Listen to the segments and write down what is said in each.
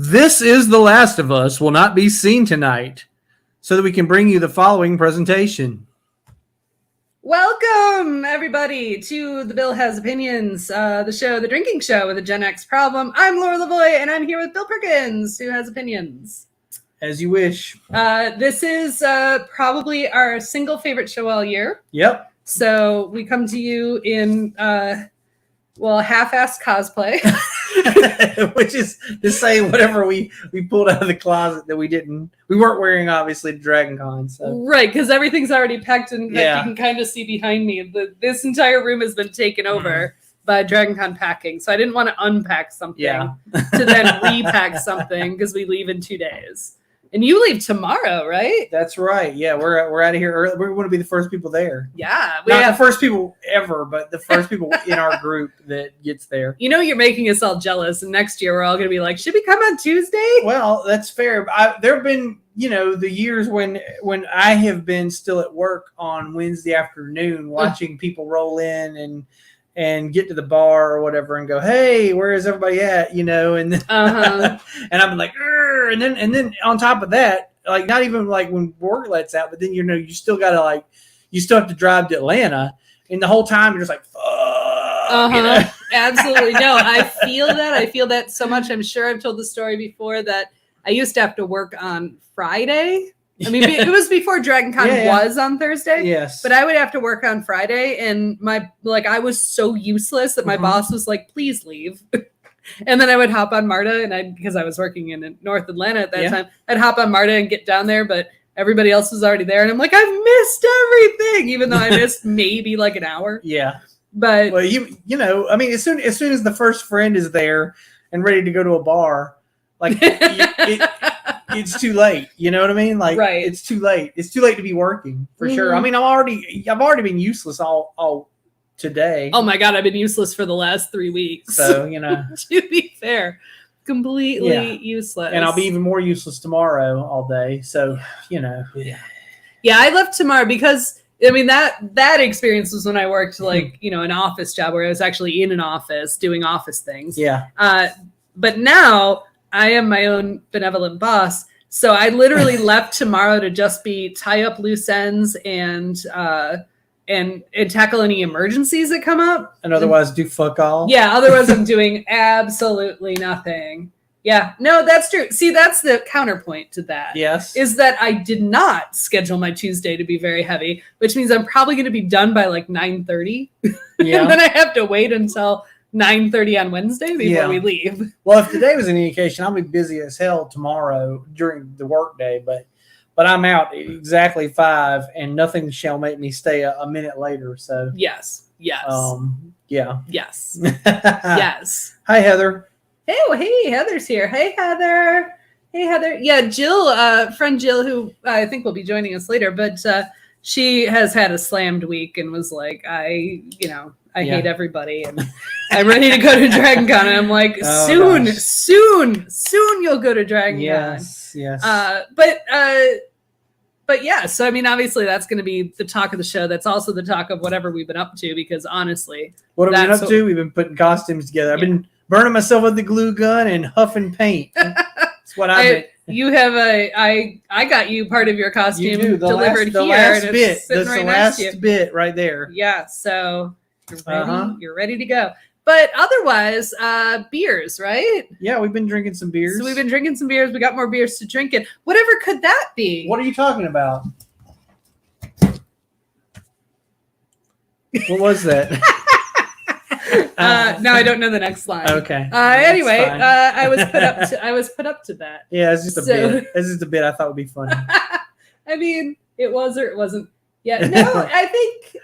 This is The Last of Us will not be seen tonight, so that we can bring you the following presentation. Welcome, everybody, to The Bill Has Opinions, the show, the drinking show with a Gen X problem. I'm Laura Lavoie, and I'm here with Bill Perkins, who has opinions. As you wish. This is probably our single favorite show all year. Yep. So we come to you in, half-assed cosplay. Which is to say whatever we pulled out of the closet that we weren't wearing, obviously, to Dragon Con. So. Right, because everything's already packed, and you can kind of see behind me. This entire room has been taken over by Dragon Con packing, so I didn't want to unpack something to then repack something because we leave in 2 days. And you leave tomorrow, right? That's right. Yeah, we're out of here early. We're going to be the first people there. Yeah. Not the first people ever, but the first people in our group that gets there. You know, you're making us all jealous, and next year we're all going to be like, should we come on Tuesday? Well, that's fair. There have been, the years when I have been still at work on Wednesday afternoon watching people roll in and get to the bar or whatever and go, hey, where is everybody at? And and I'm like, and then on top of that, like not even like when work lets out, but then you still gotta you still have to drive to Atlanta, and the whole time you're just like, fuck. Absolutely. No, I feel that so much. I'm sure I've told the story before that I used to have to work on Friday. I mean, it was before Dragon Con was on Thursday. Yes. But I would have to work on Friday, and I was so useless that my boss was like, please leave. And then I would hop on MARTA, and because I was working in North Atlanta at that time, I'd hop on MARTA and get down there, but everybody else was already there. And I'm like, I've missed everything, even though I missed maybe like an hour. Yeah. But well, I mean, as soon as the first friend is there and ready to go to a bar, like it's too late. You know what I mean? Like, right. It's too late. It's too late to be working for sure. I mean, I've already been useless all today. Oh my God, I've been useless for the last 3 weeks. So, to be fair, completely useless. And I'll be even more useless tomorrow all day. So, Yeah, I left tomorrow because I mean that experience was when I worked an office job where I was actually in an office doing office things. Yeah. But now I am my own benevolent boss. So I literally left tomorrow to just be tie up loose ends and tackle any emergencies that come up. And otherwise do fuck all. Yeah, otherwise I'm doing absolutely nothing. Yeah, no, that's true. See, that's the counterpoint to that. Yes. Is that I did not schedule my Tuesday to be very heavy, which means I'm probably going to be done by like 9:30. Yeah. And then I have to wait until 9:30 on Wednesday before we leave. Well, if today was an indication, I'll be busy as hell tomorrow during the work day, but I'm out exactly 5, and nothing shall make me stay a minute later. So yes. Yeah. Yes. Yes. Hi, Heather. Hey, Heather's here. Hey, Heather. Yeah, Jill, friend Jill, who I think will be joining us later, but she has had a slammed week and was like, I hate everybody, and I'm ready to go to Dragon Con. And I'm like, soon you'll go to Dragon Con. Yes. But yeah, so I mean, obviously that's going to be the talk of the show. That's also the talk of whatever we've been up to, because honestly, what have we been up to? We've been putting costumes together. I've been burning myself with the glue gun and huffing paint. That's what I did. You have I got you part of your costume delivered here. That's the last bit right there. Yeah, so you're ready. You're ready to go. But otherwise, beers, right? Yeah, we've been drinking some beers. So we've been drinking some beers. We got more beers to drink in. Whatever could that be? What are you talking about? What was that? No, I don't know the next line. Okay. Anyway, I was put up to that. Yeah, it's just a bit. It's just a bit I thought would be funny. I mean, it was or it wasn't. Yeah. No, I think.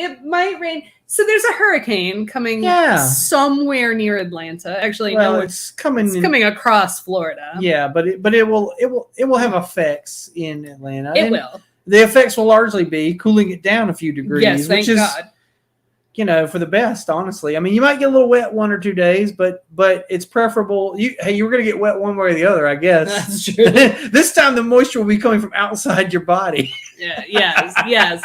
It might rain. So there's a hurricane coming somewhere near Atlanta. Actually, no, it's coming coming across Florida. Yeah, but it will have effects in Atlanta. It will. The effects will largely be cooling it down a few degrees, yes, thank which is God. For the best, honestly. I mean, you might get a little wet 1 or 2 days, but it's preferable. You were going to get wet one way or the other, I guess. That's true. This time the moisture will be coming from outside your body. Yeah, yes.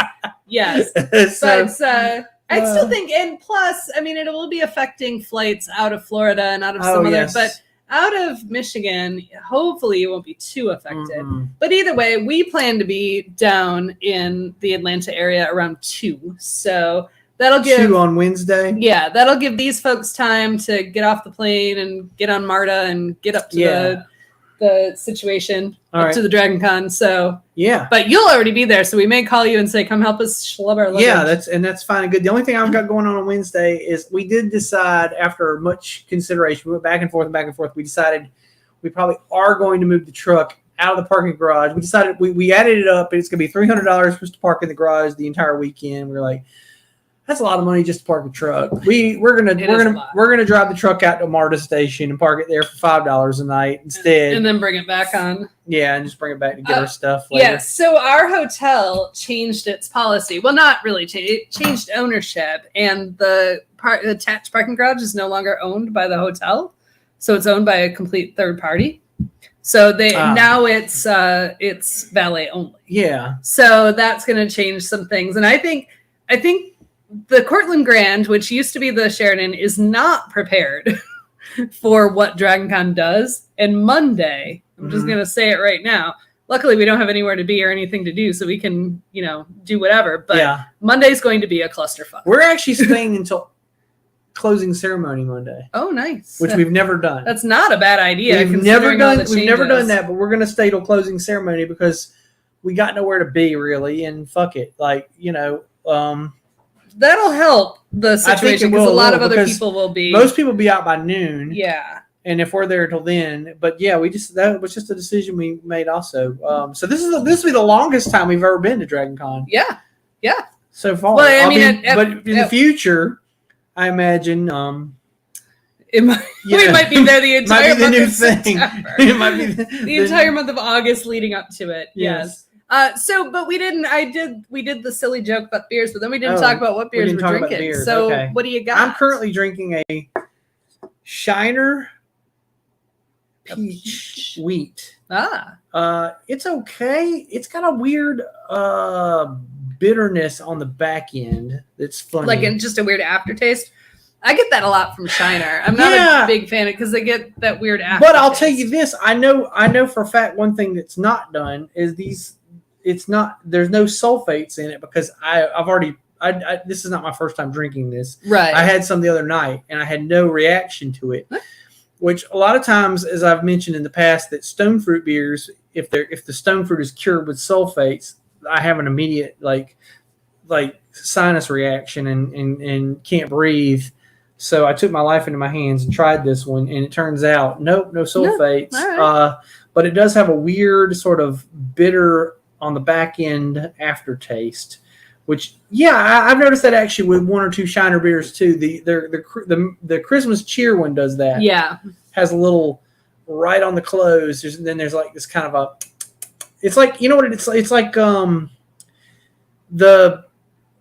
So, but I still think, and plus, I mean, it will be affecting flights out of Florida and out of some other, but out of Michigan, hopefully you won't be too affected. Mhm. But either way, we plan to be down in the Atlanta area around 2. So that'll give 2 on Wednesday. Yeah, that'll give these folks time to get off the plane and get on MARTA and get up to the situation, All right. to the Dragon Con. So Yeah. but you'll already be there, so we may call you and say, come help us schlub our luggage. Yeah, that's fine and good. The only thing I've got going on Wednesday is we did decide after much consideration, we went back and forth. We decided we probably are going to move the truck out of the parking garage. We decided we added it up, and it's going to be $300 just to park in the garage the entire weekend. We were like, that's a lot of money just to park a truck. We're gonna drive the truck out to MARTA station and park it there for $5 a night instead, and then bring it back on. Yeah, and just bring it back to get our stuff later. Yeah, so our hotel changed its policy. Well, not really changed. It changed ownership, and the attached parking garage is no longer owned by the hotel, so it's owned by a complete third party. So now it's valet only. Yeah. So that's going to change some things, and I think the Cortland Grand, which used to be the Sheraton, is not prepared for what Dragon Con does. And Monday, I'm just going to say it right now. Luckily, we don't have anywhere to be or anything to do, so we can, do whatever. But Monday's going to be a clusterfuck. We're actually staying until closing ceremony Monday. Oh, nice. Which we've never done. That's not a bad idea. We've never done that, but we're going to stay till closing ceremony because we got nowhere to be really, and fuck it, that'll help the situation because a lot of other people will be. Most people will be out by noon. Yeah. And if we're there till then, but yeah, that was just a decision we made also. So this will be the longest time we've ever been to Dragon Con. Yeah. Yeah. So far. Well, but in the future, I imagine we might be there the entire month of September. It might be the entire month of August leading up to it. Yes. But we did the silly joke about beers, but then we didn't talk about what beers we're drinking. So what do you got? I'm currently drinking a Shiner Peach Wheat. It's okay. It's got a weird bitterness on the back end. That's funny. Like just a weird aftertaste. I get that a lot from Shiner. I'm not a big fan of it because they get that weird aftertaste. But I'll tell you this: I know for a fact one thing that's not done is these. It's not. There's no sulfates in it because I've already. This is not my first time drinking this. Right. I had some the other night and I had no reaction to it. Which a lot of times, as I've mentioned in the past, that stone fruit beers, if the stone fruit is cured with sulfates, I have an immediate like sinus reaction and can't breathe. So I took my life into my hands and tried this one, and it turns out nope, no sulfates. Right. But it does have a weird sort of bitter on the back end aftertaste, which I've noticed that actually with one or two Shiner beers too. The Christmas cheer one does that. Yeah, has a little right on the close. There's like this kind of a. It's like what it's like the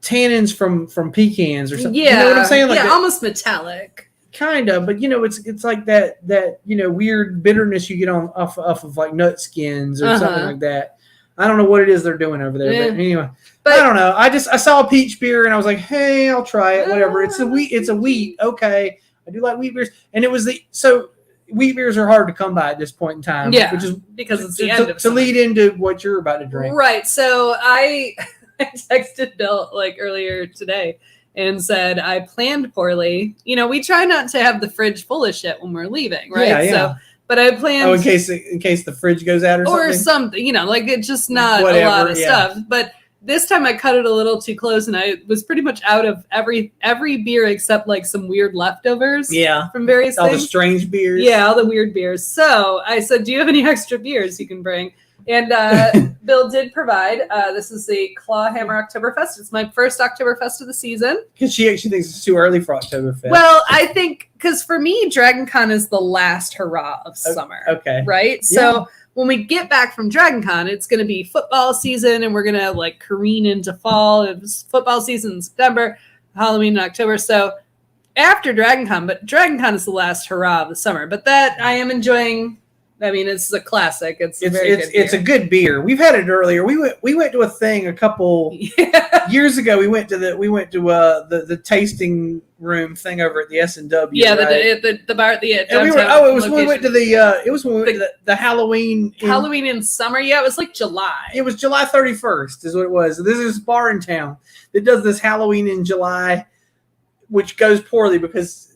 tannins from pecans or something. Yeah, you know what I'm saying? Like almost metallic. Kind of, but it's like that weird bitterness you get off of like nut skins or something like that. I don't know what it is they're doing over there, but anyway, I don't know. I saw a peach beer and I was like, hey, I'll try it. Whatever. It's a wheat. Okay, I do like wheat beers, and it was wheat beers are hard to come by at this point in time. Yeah, which is because it's the end of to lead into what you're about to drink. Right. So I texted Bill earlier today and said I planned poorly. We try not to have the fridge full of shit when we're leaving, right? Yeah. So. But I planned in case the fridge goes out or something. It's just not a lot of stuff. But this time I cut it a little too close, and I was pretty much out of every beer except some weird leftovers. Yeah, from various all things. The strange beers. Yeah, all the weird beers. So I said, "Do you have any extra beers you can bring?" And Bill did provide. This is the Clawhammer Oktoberfest. It's my first Oktoberfest of the season. Because she actually thinks it's too early for Oktoberfest. Well, I think because for me, Dragon Con is the last hurrah of summer. Okay. Right? Yeah. So when we get back from Dragon Con, it's going to be football season, and we're going to careen into fall. It was football season in September, Halloween in October. So after Dragon Con, but Dragon Con is the last hurrah of the summer. But that I am enjoying I mean, it's a classic. It's a good beer. We've had it earlier. We went to a thing a couple years ago. We went to the tasting room thing over at the S&W. Yeah, right? the bar at the and it was when we went to the Halloween Halloween in summer. Yeah, it was like July. It was July 31st is what it was. This is a bar in town that does this Halloween in July, which goes poorly because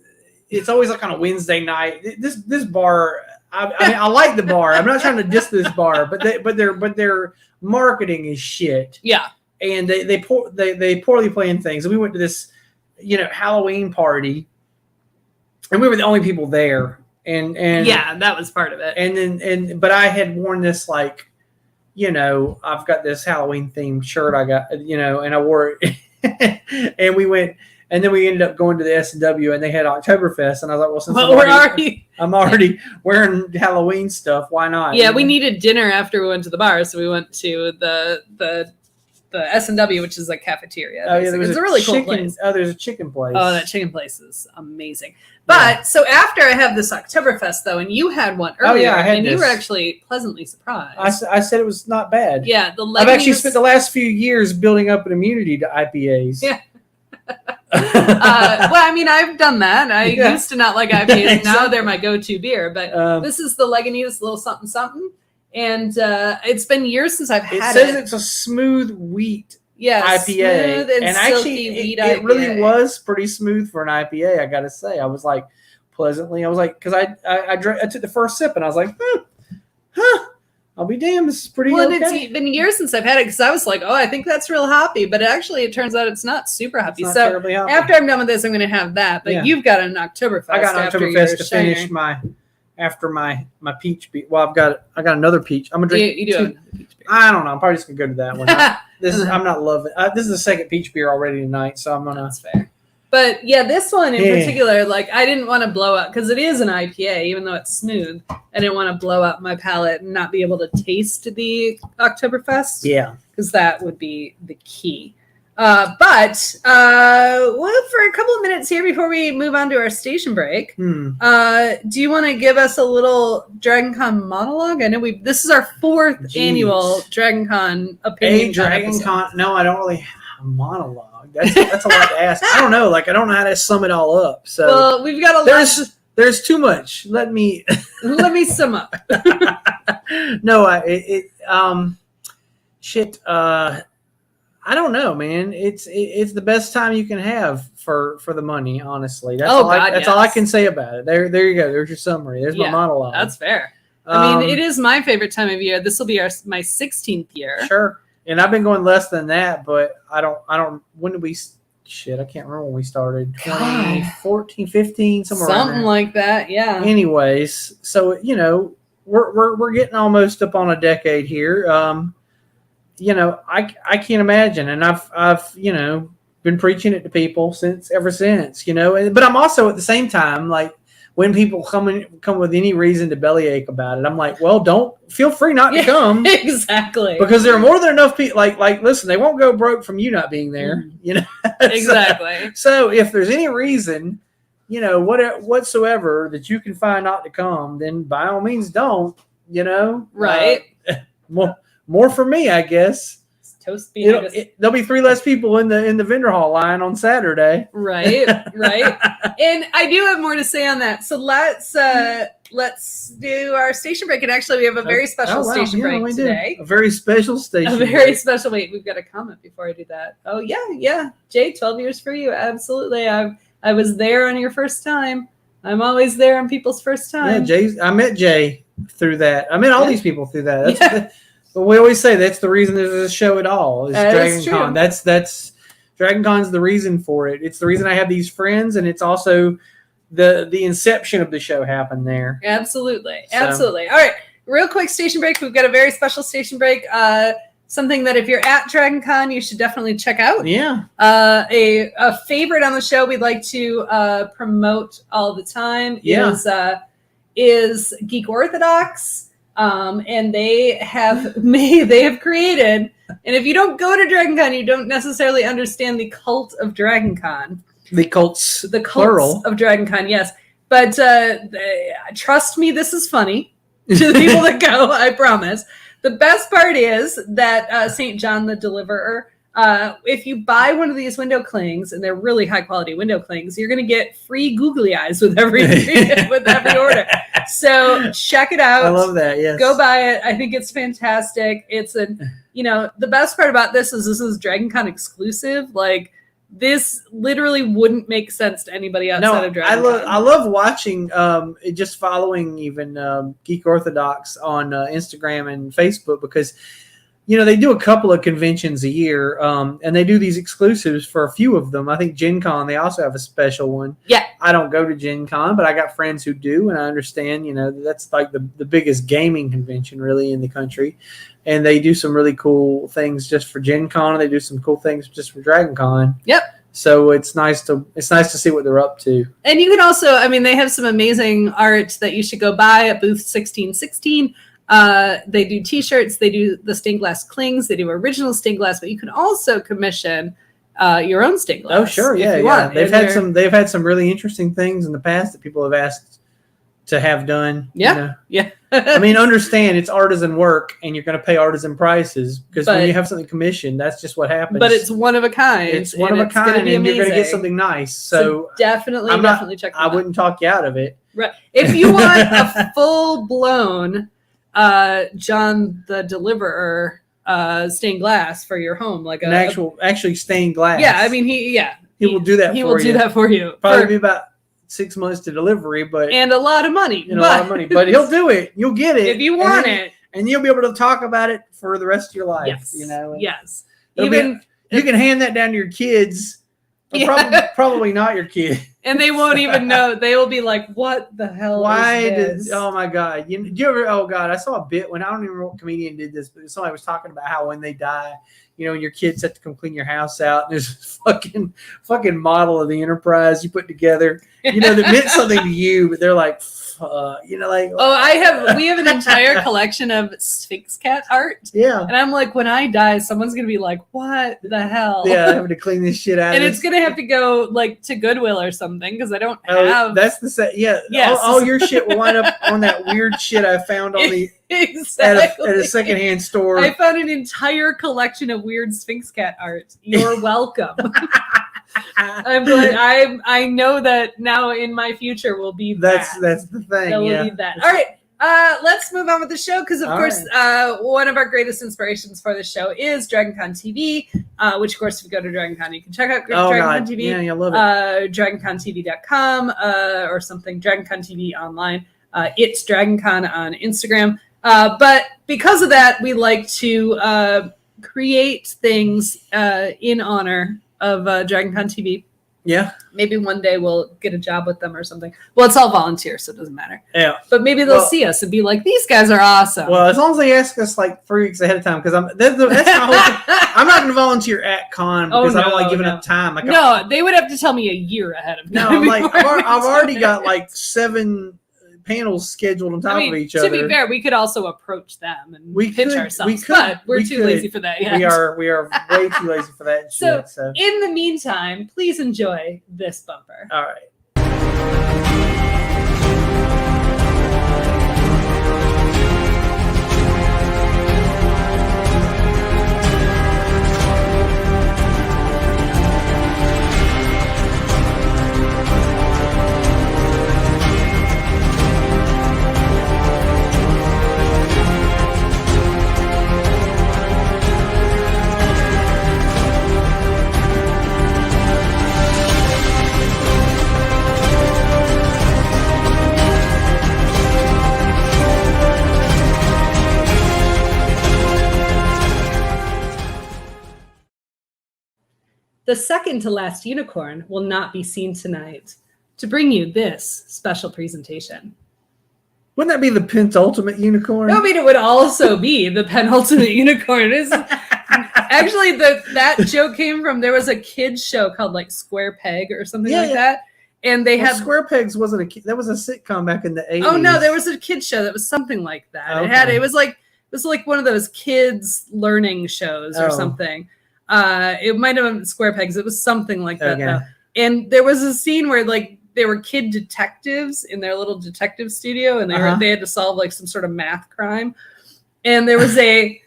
it's always like on a Wednesday night. This bar, I mean, I like the bar. I'm not trying to diss this bar, but their marketing is shit. Yeah, and they poorly plan things. And we went to this, Halloween party, and we were the only people there. And yeah, that was part of it. But I had worn this I've got this Halloween themed shirt I got, and I wore it, and we went. And then we ended up going to the S&W, and they had Oktoberfest. And I was like, well, since I'm already wearing Halloween stuff, why not? Yeah, we needed dinner after we went to the bar, so we went to the S&W, which is a cafeteria. Oh, yeah, it's a really cool place. Oh, there's a chicken place. Oh, that chicken place is amazing. But so after I have this Oktoberfest, though, and you had one earlier, you were actually pleasantly surprised. I said it was not bad. Yeah, I've actually spent the last few years building up an immunity to IPAs. Yeah. Well, I mean, I've done that. I used to not like IPAs. Exactly. Now they're my go-to beer. But this is the Lagunitas little something something, and it's been years since I've had it. It says it's a smooth wheat IPA, smooth and actually, wheat it really was pretty smooth for an IPA. I got to say, I was like pleasantly. I was like, because I took the first sip and I was like, I'll be damned, this is pretty okay. And it's been years since I've had it because I was like, I think that's real hoppy. But actually, it turns out it's not super hoppy. It's not terribly hoppy. After I'm done with this, I'm going to have that. But you've got an Oktoberfest. I got an Oktoberfest to finish my peach beer. Well, I got another peach. I'm going to drink you do have peach beer. I don't know. I'm probably just going to go to that one. I'm not loving it. This is the second peach beer already tonight, so I'm going to. That's fair. But yeah, this one in particular, I didn't want to blow up because it is an IPA, even though it's smooth. I didn't want to blow up my palate and not be able to taste the Oktoberfest. Yeah. Because that would be the key. But for a couple of minutes here before we move on to our station break, do you want to give us a little DragonCon monologue? I know this is our 4th annual DragonCon opinion. DragonCon? No, I don't really have a monologue. That's a lot to ask. I don't know. I don't know how to sum it all up. So well, we've got a lot. There's too much. Let me sum up. No, I don't know, man. It's the best time you can have for the money. Honestly, that's all I can say about it. There you go. There's your summary. There's my monologue. That's fair. I mean, it is my favorite time of year. This will be my 16th year. Sure. And I've been going less than that, but I don't. When did we? Shit, I can't remember when we started. 2014, 15, something like that. Yeah. Anyways, so we're getting almost up on a decade here. I can't imagine, and I've been preaching it to people ever since. But I'm also at the same time when people come with any reason to bellyache about it, I'm like, well, don't feel free not to come. Exactly. Because there are more than enough people. Listen, they won't go broke from you not being there. Exactly. So if there's any reason, whatsoever that you can find not to come, then by all means don't. Right. More for me, I guess. There'll be 3 less people in the vendor hall line on Saturday. Right. And I do have more to say on that. So let's do our station break. And actually, we have a very special station break today. A very special station. Wait, we've got a comment before I do that. Oh yeah. Jay, 12 years for you. Absolutely. I was there on your first time. I'm always there on people's first time. Yeah, I met Jay through that. I met all these people through that. But we always say that's the reason there's a show at all. Is DragonCon. That's DragonCon's the reason for it. It's the reason I have these friends, and it's also the inception of the show happened there. Absolutely. All right, real quick station break. We've got a very special station break. Something that if you're at DragonCon, you should definitely check out. Yeah. A favorite on the show we'd like to promote all the time is Geek Orthodox. And they have created, and if you don't go to DragonCon, you don't necessarily understand the cult of DragonCon. The cults plural of DragonCon, yes. But trust me, this is funny. to the people that go, I promise. The best part is that St. John the Deliverer, if you buy one of these window clings, and they're really high quality window clings, you're going to get free googly eyes with every order. So check it out. I love that. Yes. Go buy it. I think it's fantastic. It's the best part about this is DragonCon exclusive. Like, this literally wouldn't make sense to anybody outside of DragonCon. I love watching, just following even Geek Orthodox on Instagram and Facebook, because they do a couple of conventions a year, and they do these exclusives for a few of them. I think Gen Con, they also have a special one. Yeah. I don't go to Gen Con, but I got friends who do, and I understand, that's like the biggest gaming convention really in the country. And they do some really cool things just for Gen Con, and they do some cool things just for Dragon Con. Yep. So it's nice to see what they're up to. And you can also, they have some amazing art that you should go buy at booth 1616. They do t-shirts, they do the stained glass clings, they do original stained glass, but you can also commission your own stained glass. Oh, sure, yeah. They've had some really interesting things in the past that people have asked to have done. Yeah. Yeah. Understand it's artisan work, and you're going to pay artisan prices, because when you have something commissioned, that's just what happens. But it's one of a kind. It's one of a kind, and you're going to get something nice. So definitely check them out. I wouldn't talk you out of it. Right. If you want a full-blown John the Deliverer stained glass for your home, like actually stained glass. Yeah, he will do that. He will do that for you. Probably be about 6 months to delivery, and a lot of money. But he'll do it. You'll get it if you want it, and you'll be able to talk about it for the rest of your life. Yes. Yes. You can hand that down to your kids. Probably not your kid. And they won't even know. They will be like, "What the hell? Oh my God! Do you ever? Oh God! I saw a bit when I don't even remember what comedian did this, but somebody was talking about how when they die, and your kids have to come clean your house out, and there's this fucking model of the Enterprise you put together, that meant something to you, but they're like, we have an entire collection of Sphinx cat art. Yeah. And I'm like, when I die, someone's going to be like, what the hell? Yeah, having to clean this shit out. And it's going to have to go to Goodwill or something, because I don't have. That's the set. Yeah. Yes. All your shit will wind up on that weird shit I found on the. Exactly. At a secondhand store. I found an entire collection of weird Sphinx cat art. You're welcome. I know that now in my future will be that's the thing. That will be that. All right. Let's move on with the show, because of course one of our greatest inspirations for the show is DragonCon TV, which of course if you go to DragonCon you can check out DragonCon TV. Yeah, I love it. DragonConTV.com or something. DragonCon TV online. It's DragonCon on Instagram. But because of that, we like to create things in honor of DragonCon TV. Yeah. Maybe one day we'll get a job with them or something. Well, it's all volunteer, so it doesn't matter. Yeah. But maybe they'll see us and be like, these guys are awesome. Well, as long as they ask us 3 weeks ahead of time, because that's my whole thing. I'm not going to volunteer at con because I don't like giving up time. They would have to tell me a year ahead of time. No, I've already got 7 panels scheduled on top of each other. To be fair, we could also approach them and pitch ourselves, but we're too lazy for that yet. We are way too lazy for that shit. So in the meantime, please enjoy this bumper. All right. The second to last unicorn will not be seen tonight to bring you this special presentation. Wouldn't that be the penultimate unicorn? I mean, it would also be the penultimate unicorn. Actually, that joke came from, there was a kids show called Square Peg or something like that. And they had Square Pegs that was a sitcom back in the 80s. Oh no, there was a kids show that was something like that. Okay. It was like one of those kids learning shows or something. It might have been Square Pegs. It was something like that. Okay. And there was a scene where were kid detectives in their little detective studio, and they had to solve like some sort of math crime. And there was a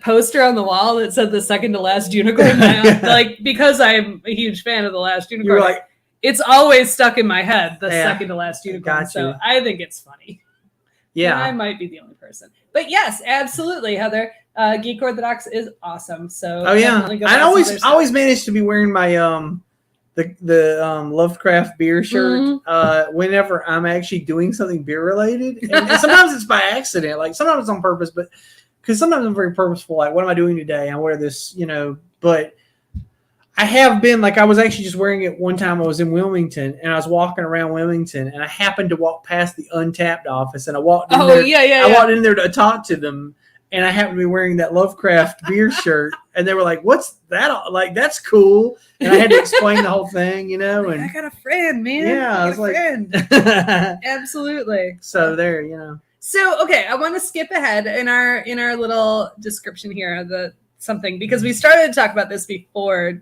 poster on the wall that said the second to last unicorn. Like, because I'm a huge fan of the last unicorn, You're like, it's always stuck in my head, the second to last unicorn. Gotcha. So I think it's funny. Yeah. And I might be the only person. But yes, absolutely, Heather. Geek Orthodox is awesome. So I always manage to be wearing my the Lovecraft beer shirt whenever I'm actually doing something beer related. And sometimes it's by accident, like sometimes it's on purpose, but because sometimes I'm very purposeful, like what am I doing today? I wear this, but I have been, like, I was actually just wearing it one time. I was in Wilmington and I was walking around Wilmington and I happened to walk past the Untapped office and I walked in there. I walked in there to talk to them and I happened to be wearing that Lovecraft beer shirt and they were like, "What's that? Like, that's cool." And I had to explain the whole thing, and I got a friend, man. Yeah, I was like, absolutely. So there, So, okay, I want to skip ahead in our little description here of something, because we started to talk about this before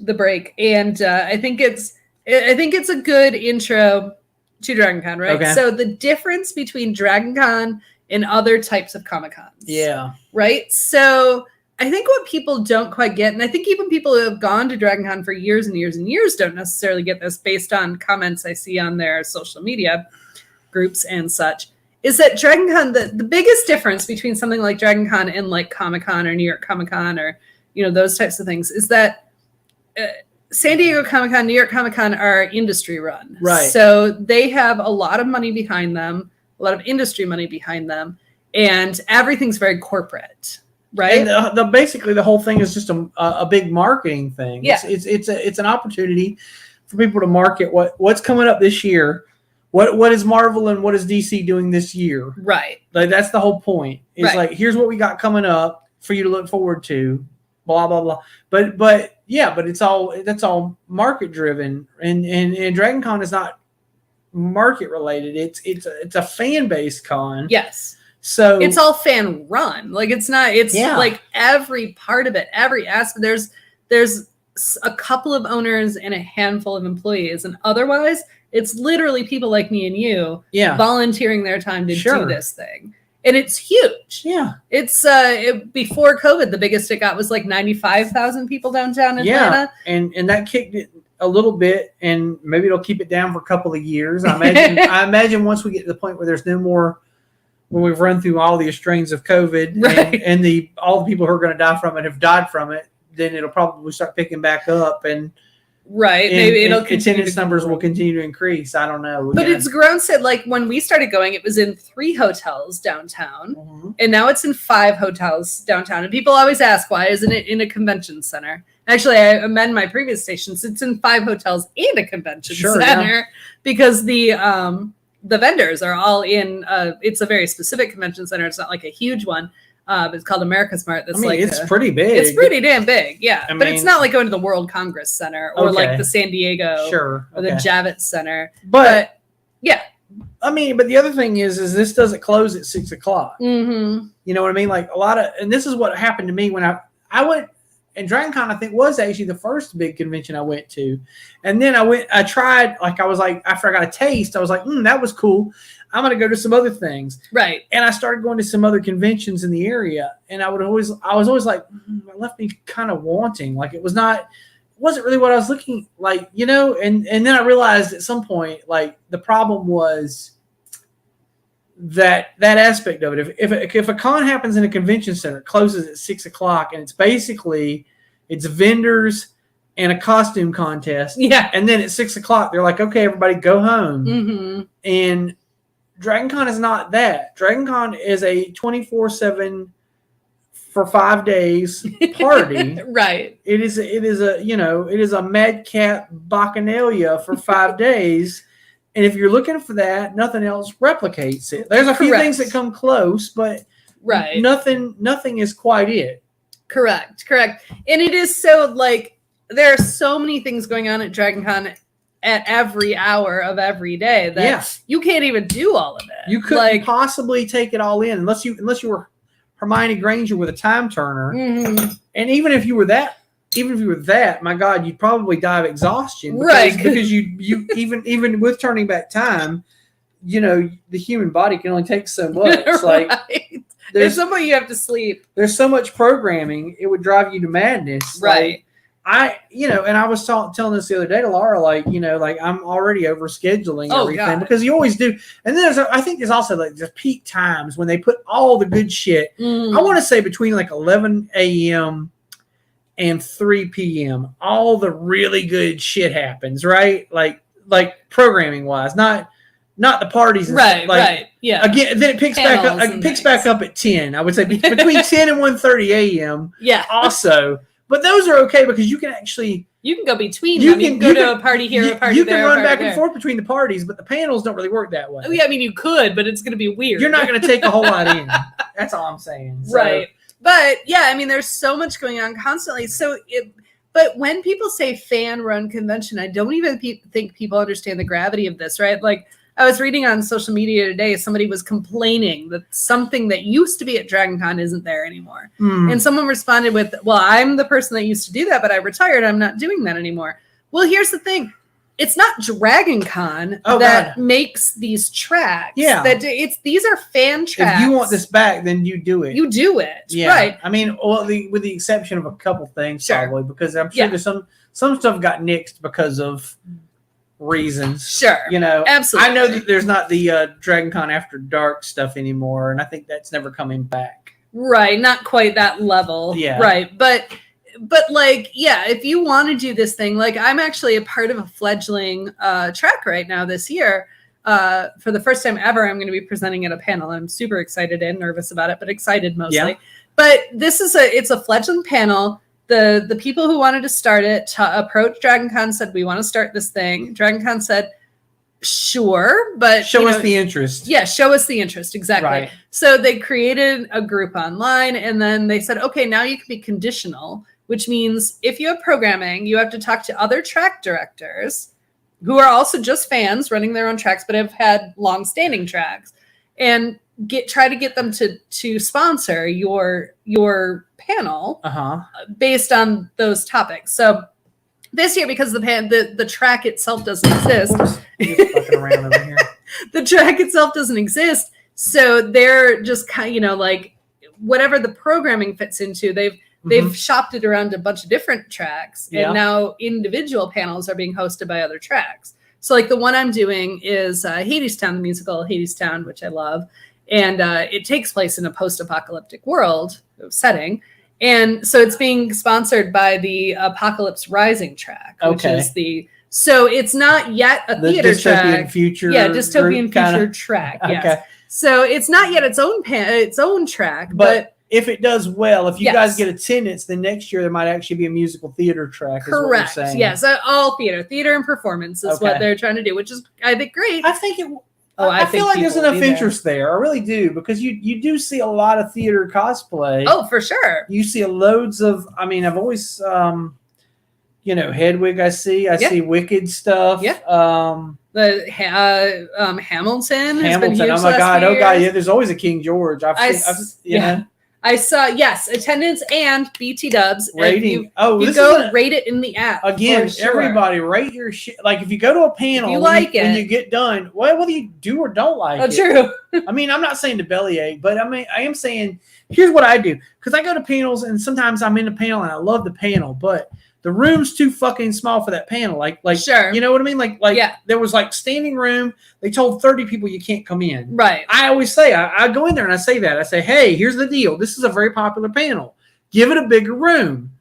the break, and I think it's a good intro to DragonCon, right? Okay. So the difference between DragonCon and other types of Comic-Cons. Yeah. Right? So I think what people don't quite get, and I think even people who have gone to DragonCon for years and years and years don't necessarily get this based on comments I see on their social media groups and such, is that DragonCon, the biggest difference between something like DragonCon and like Comic-Con or New York Comic-Con or, those types of things is that San Diego Comic-Con, New York Comic-Con are industry run. Right. So they have a lot of money behind them, a lot of industry money behind them, and everything's very corporate, right? And basically the whole thing is just a big marketing thing. Yeah. It's an opportunity for people to market what's coming up this year. What is Marvel and what is DC doing this year? Right. Like, that's the whole point. It's like, here's what we got coming up for you to look forward to. Blah blah blah. But that's all market driven, and DragonCon is not market related. It's a fan based con. Yes. So it's all fan run. Like, it's not. It's like every part of it, every aspect. There's a couple of owners and a handful of employees, and otherwise it's literally people like me and you volunteering their time to do this thing. And it's huge. Yeah. It's before COVID, the biggest it got was like 95,000 people downtown Atlanta. Yeah. And that kicked it a little bit, and maybe it'll keep it down for a couple of years. I imagine once we get to the point where there's no more, when we've run through all the strains of COVID, and all the people who are going to die from it have died from it, then it'll probably start picking back up, and maybe it'll attendance numbers will continue to increase. I don't know. But it's grown. Said, like, when we started going, it was in 3 hotels downtown, and now it's in 5 hotels downtown. And people always ask, why isn't it in a convention center? Actually, I amend my previous stations. It's in 5 hotels and a convention center because the vendors are all in. It's a very specific convention center. It's not like a huge one. It's called America's Mart. That's it's pretty big. It's pretty damn big, yeah. But it's not like going to the World Congress Center or like the San Diego or the Javits Center. But yeah. But the other thing is this doesn't close at 6:00. Mm-hmm. You know what I mean? Like, and this is what happened to me when I went, and DragonCon, I think, was actually the first big convention I went to. And then I tried, like, I was like, after I got a taste, I was like, that was cool. I'm going to go to some other things. Right. And I started going to some other conventions in the area. And I was always like, it left me kind of wanting. Like, it wasn't really what I was looking like, and then I realized at some point, like, the problem was that aspect of it. If a con happens in a convention center, it closes at 6:00, and it's vendors and a costume contest. Yeah. And then at 6:00, they're like, okay, everybody go home. Mm-hmm. And DragonCon is not that. DragonCon is a 24/7 for 5 days party. Right. It is a madcap bacchanalia for 5 days. And if you're looking for that, nothing else replicates it. There's a few things that come close, but nothing is quite it. Correct. And it is so, like, there are so many things going on at DragonCon at every hour of every day that you can't even do all of it. You couldn't possibly take it all in unless you were Hermione Granger with a time turner. Mm-hmm. And even if you were that even if you were that, my God, you'd probably die of exhaustion. Right. Because you even with turning back time, the human body can only take so much. Like at some point you have to sleep. There's so much programming, it would drive you to madness. Right. And I was telling this the other day to Laura, like I'm already over scheduling everything because you always do. And then I think there's also like just peak times when they put all the good shit. I want to say between like 11 a.m. and 3 p.m. all the really good shit happens, right? Like programming wise, not the parties. And right. stuff. Right. Yeah. Again, then it picks back up. It picks back up at 10. I would say between 10 and 1:30 a.m. Yeah. Also. But those are okay because you can go between them. You can go to a party here, a party there. You can run back and forth between the parties, but the panels don't really work that way. Oh, yeah, I mean, you could, but it's going to be weird. You're not going to take a whole lot in. That's all I'm saying. So. Right. But yeah, I mean, there's so much going on constantly. But when people say fan-run convention, I don't even think people understand the gravity of this, right? Like, I was reading on social media today, somebody was complaining that something that used to be at Dragon Con isn't there anymore. And someone responded with, well, I'm the person that used to do that, but I retired. I'm not doing that anymore. Well, here's the thing. It's not Dragon Con that makes these tracks. Yeah. These are fan tracks. If you want this back, then you do it. You do it. Yeah. Right. I mean, with the exception of a couple things, probably, because I'm sure there's some stuff got nixed because of reasons. Sure. Absolutely. I know that there's not the Dragon Con After Dark stuff anymore, and I think that's never coming back. Right. Not quite that level. Yeah. Right. But like, yeah, if you want to do this thing, like I'm actually a part of a fledgling track right now this year. For the first time ever, I'm going to be presenting at a panel. I'm super excited and nervous about it, but excited mostly. Yeah. But this is it's a fledgling panel. The people who wanted to start it approached Dragon Con, said, we want to start this thing. Dragon Con said, sure, but show us the interest. Yeah, show us the interest. Exactly. Right. So they created a group online, and then they said, okay, now you can be conditional, which means if you have programming, you have to talk to other track directors who are also just fans running their own tracks, but have had long-standing tracks, and try to get them to sponsor your panel based on those topics. So this year, because the track itself doesn't exist, fucking around over here. The track itself doesn't exist, so they're just kind of like whatever the programming fits into. They've shopped it around a bunch of different tracks, and now individual panels are being hosted by other tracks. So like the one I'm doing is Hadestown, the musical Hadestown, which I love. And it takes place in a post-apocalyptic world setting. And so it's being sponsored by the Apocalypse Rising track, which is so it's not yet a theater track. Future dystopian future track. Yes. Okay. So it's not yet its own track, but if it does well, if you guys get attendance, then next year there might actually be a musical theater track. Correct. Yes. All theater and performance is what they're trying to do, which is, I think, great. I think it. I feel like there's enough interest there. I really do, because you do see a lot of theater cosplay. Oh, for sure. You see loads of. I mean, I've always, Hedwig. I see Wicked stuff. Yeah. The Hamilton. Has been huge. Oh my God! Oh God! Yeah. There's always a King George. I saw, attendance and BT Dubs rating. Rate it in the app. Again, everybody rate your shit. Like if you go to a panel, when you get done, whether you do or don't like it. True. I mean, I'm not saying to bellyache, but I am saying here's what I do, because I go to panels and sometimes I'm in a panel and I love the panel, but the room's too fucking small for that panel. Like, sure. You know what I mean? Like, there was like standing room. They told 30 people you can't come in. Right. I always say, I go in there and I say that. I say, hey, here's the deal. This is a very popular panel. Give it a bigger room.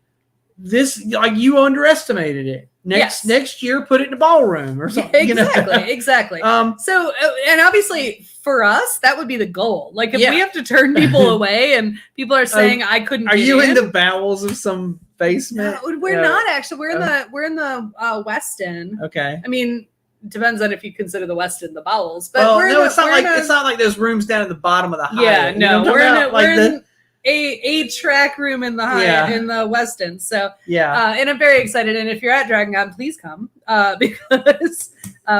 This, you underestimated it. Next year, put it in a ballroom or something. Exactly. So, and obviously for us, that would be the goal. Like if we have to turn people away and people are saying, I couldn't. Are you in the bowels of some basement? No, we're not actually. We're in the West End. Okay. I mean, depends on if you consider the West End the bowels, but it's not like those rooms down at the bottom of the Hyatt. Yeah, no, we're in a track room in the Hyatt in the West End. So and I'm very excited. And if you're at Dragon Con, please come because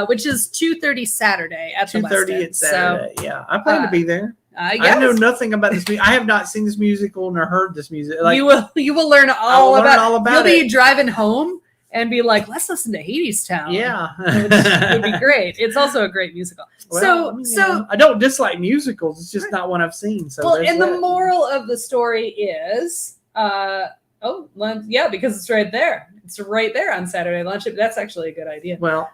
which is 2:30 Saturday at the West End. Saturday. So I plan to be there. Yes. I know nothing about this. I have not seen this musical nor heard this music. Like, you will learn all about it. You'll be driving home and be like, let's listen to Hadestown. Yeah. Which would be great. It's also a great musical. Well, so I don't dislike musicals. It's just not one I've seen. So the moral of the story is, because it's right there. It's right there on Saturday lunch. That's actually a good idea. Well,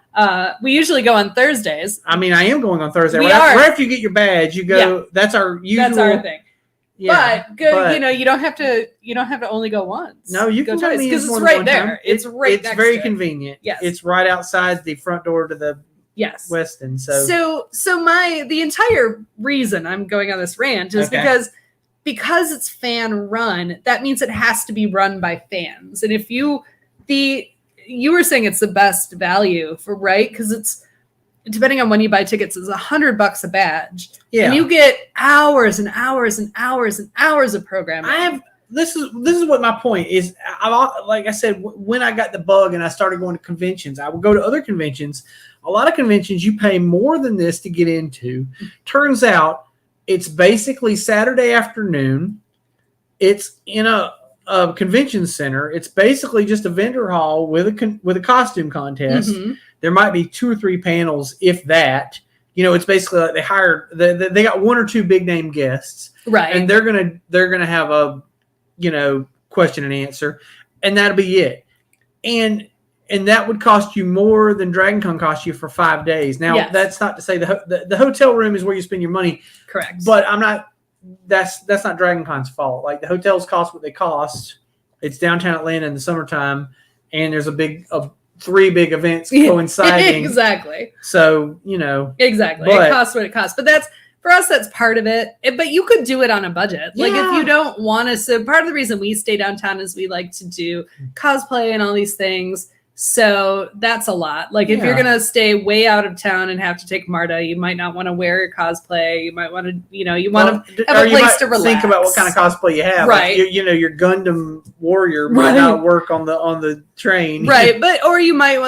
we usually go on Thursdays. I mean, I am going on Thursday. Right after you get your badge, you go. Yeah. That's our usual. That's our thing. Yeah, but you don't have to only go once. No, you can go twice because it's right there. It's right. It's very convenient. Yes, it's right outside the front door to the Westin. So the entire reason I'm going on this rant is because it's fan run. That means it has to be run by fans. And if you were saying it's the best value for right because it's. Depending on when you buy tickets, is $100 a badge. Yeah. And you get hours and hours and hours and hours of programming. This is what my point is. Like I said, when I got the bug and I started going to conventions, I would go to other conventions. A lot of conventions, you pay more than this to get into. Turns out it's basically Saturday afternoon. It's in a convention center. It's basically just a vendor hall with a costume contest. Mm-hmm. There might be 2 or 3 panels, if that. It's basically like they got 1 or 2 big name guests, right? And they're gonna have a question and answer, and that'll be it. And that would cost you more than Dragon Con cost you for 5 days. Now that's not to say the hotel room is where you spend your money, correct? But I'm not. That's not Dragon Con's fault. Like the hotels cost what they cost. It's downtown Atlanta in the summertime, and there's 3 big events coinciding. Exactly. So, Exactly. It costs what it costs. But that's part of it. But you could do it on a budget. Like if you don't want to. So part of the reason we stay downtown is we like to do cosplay and all these things. So that's a lot. Like if you're going to stay way out of town and have to take MARTA, you might not want to wear your cosplay. You might want to, you want to have a place to relax. Think about what kind of cosplay you have. Right. Like, your Gundam warrior might not work on the train. Right. Or you might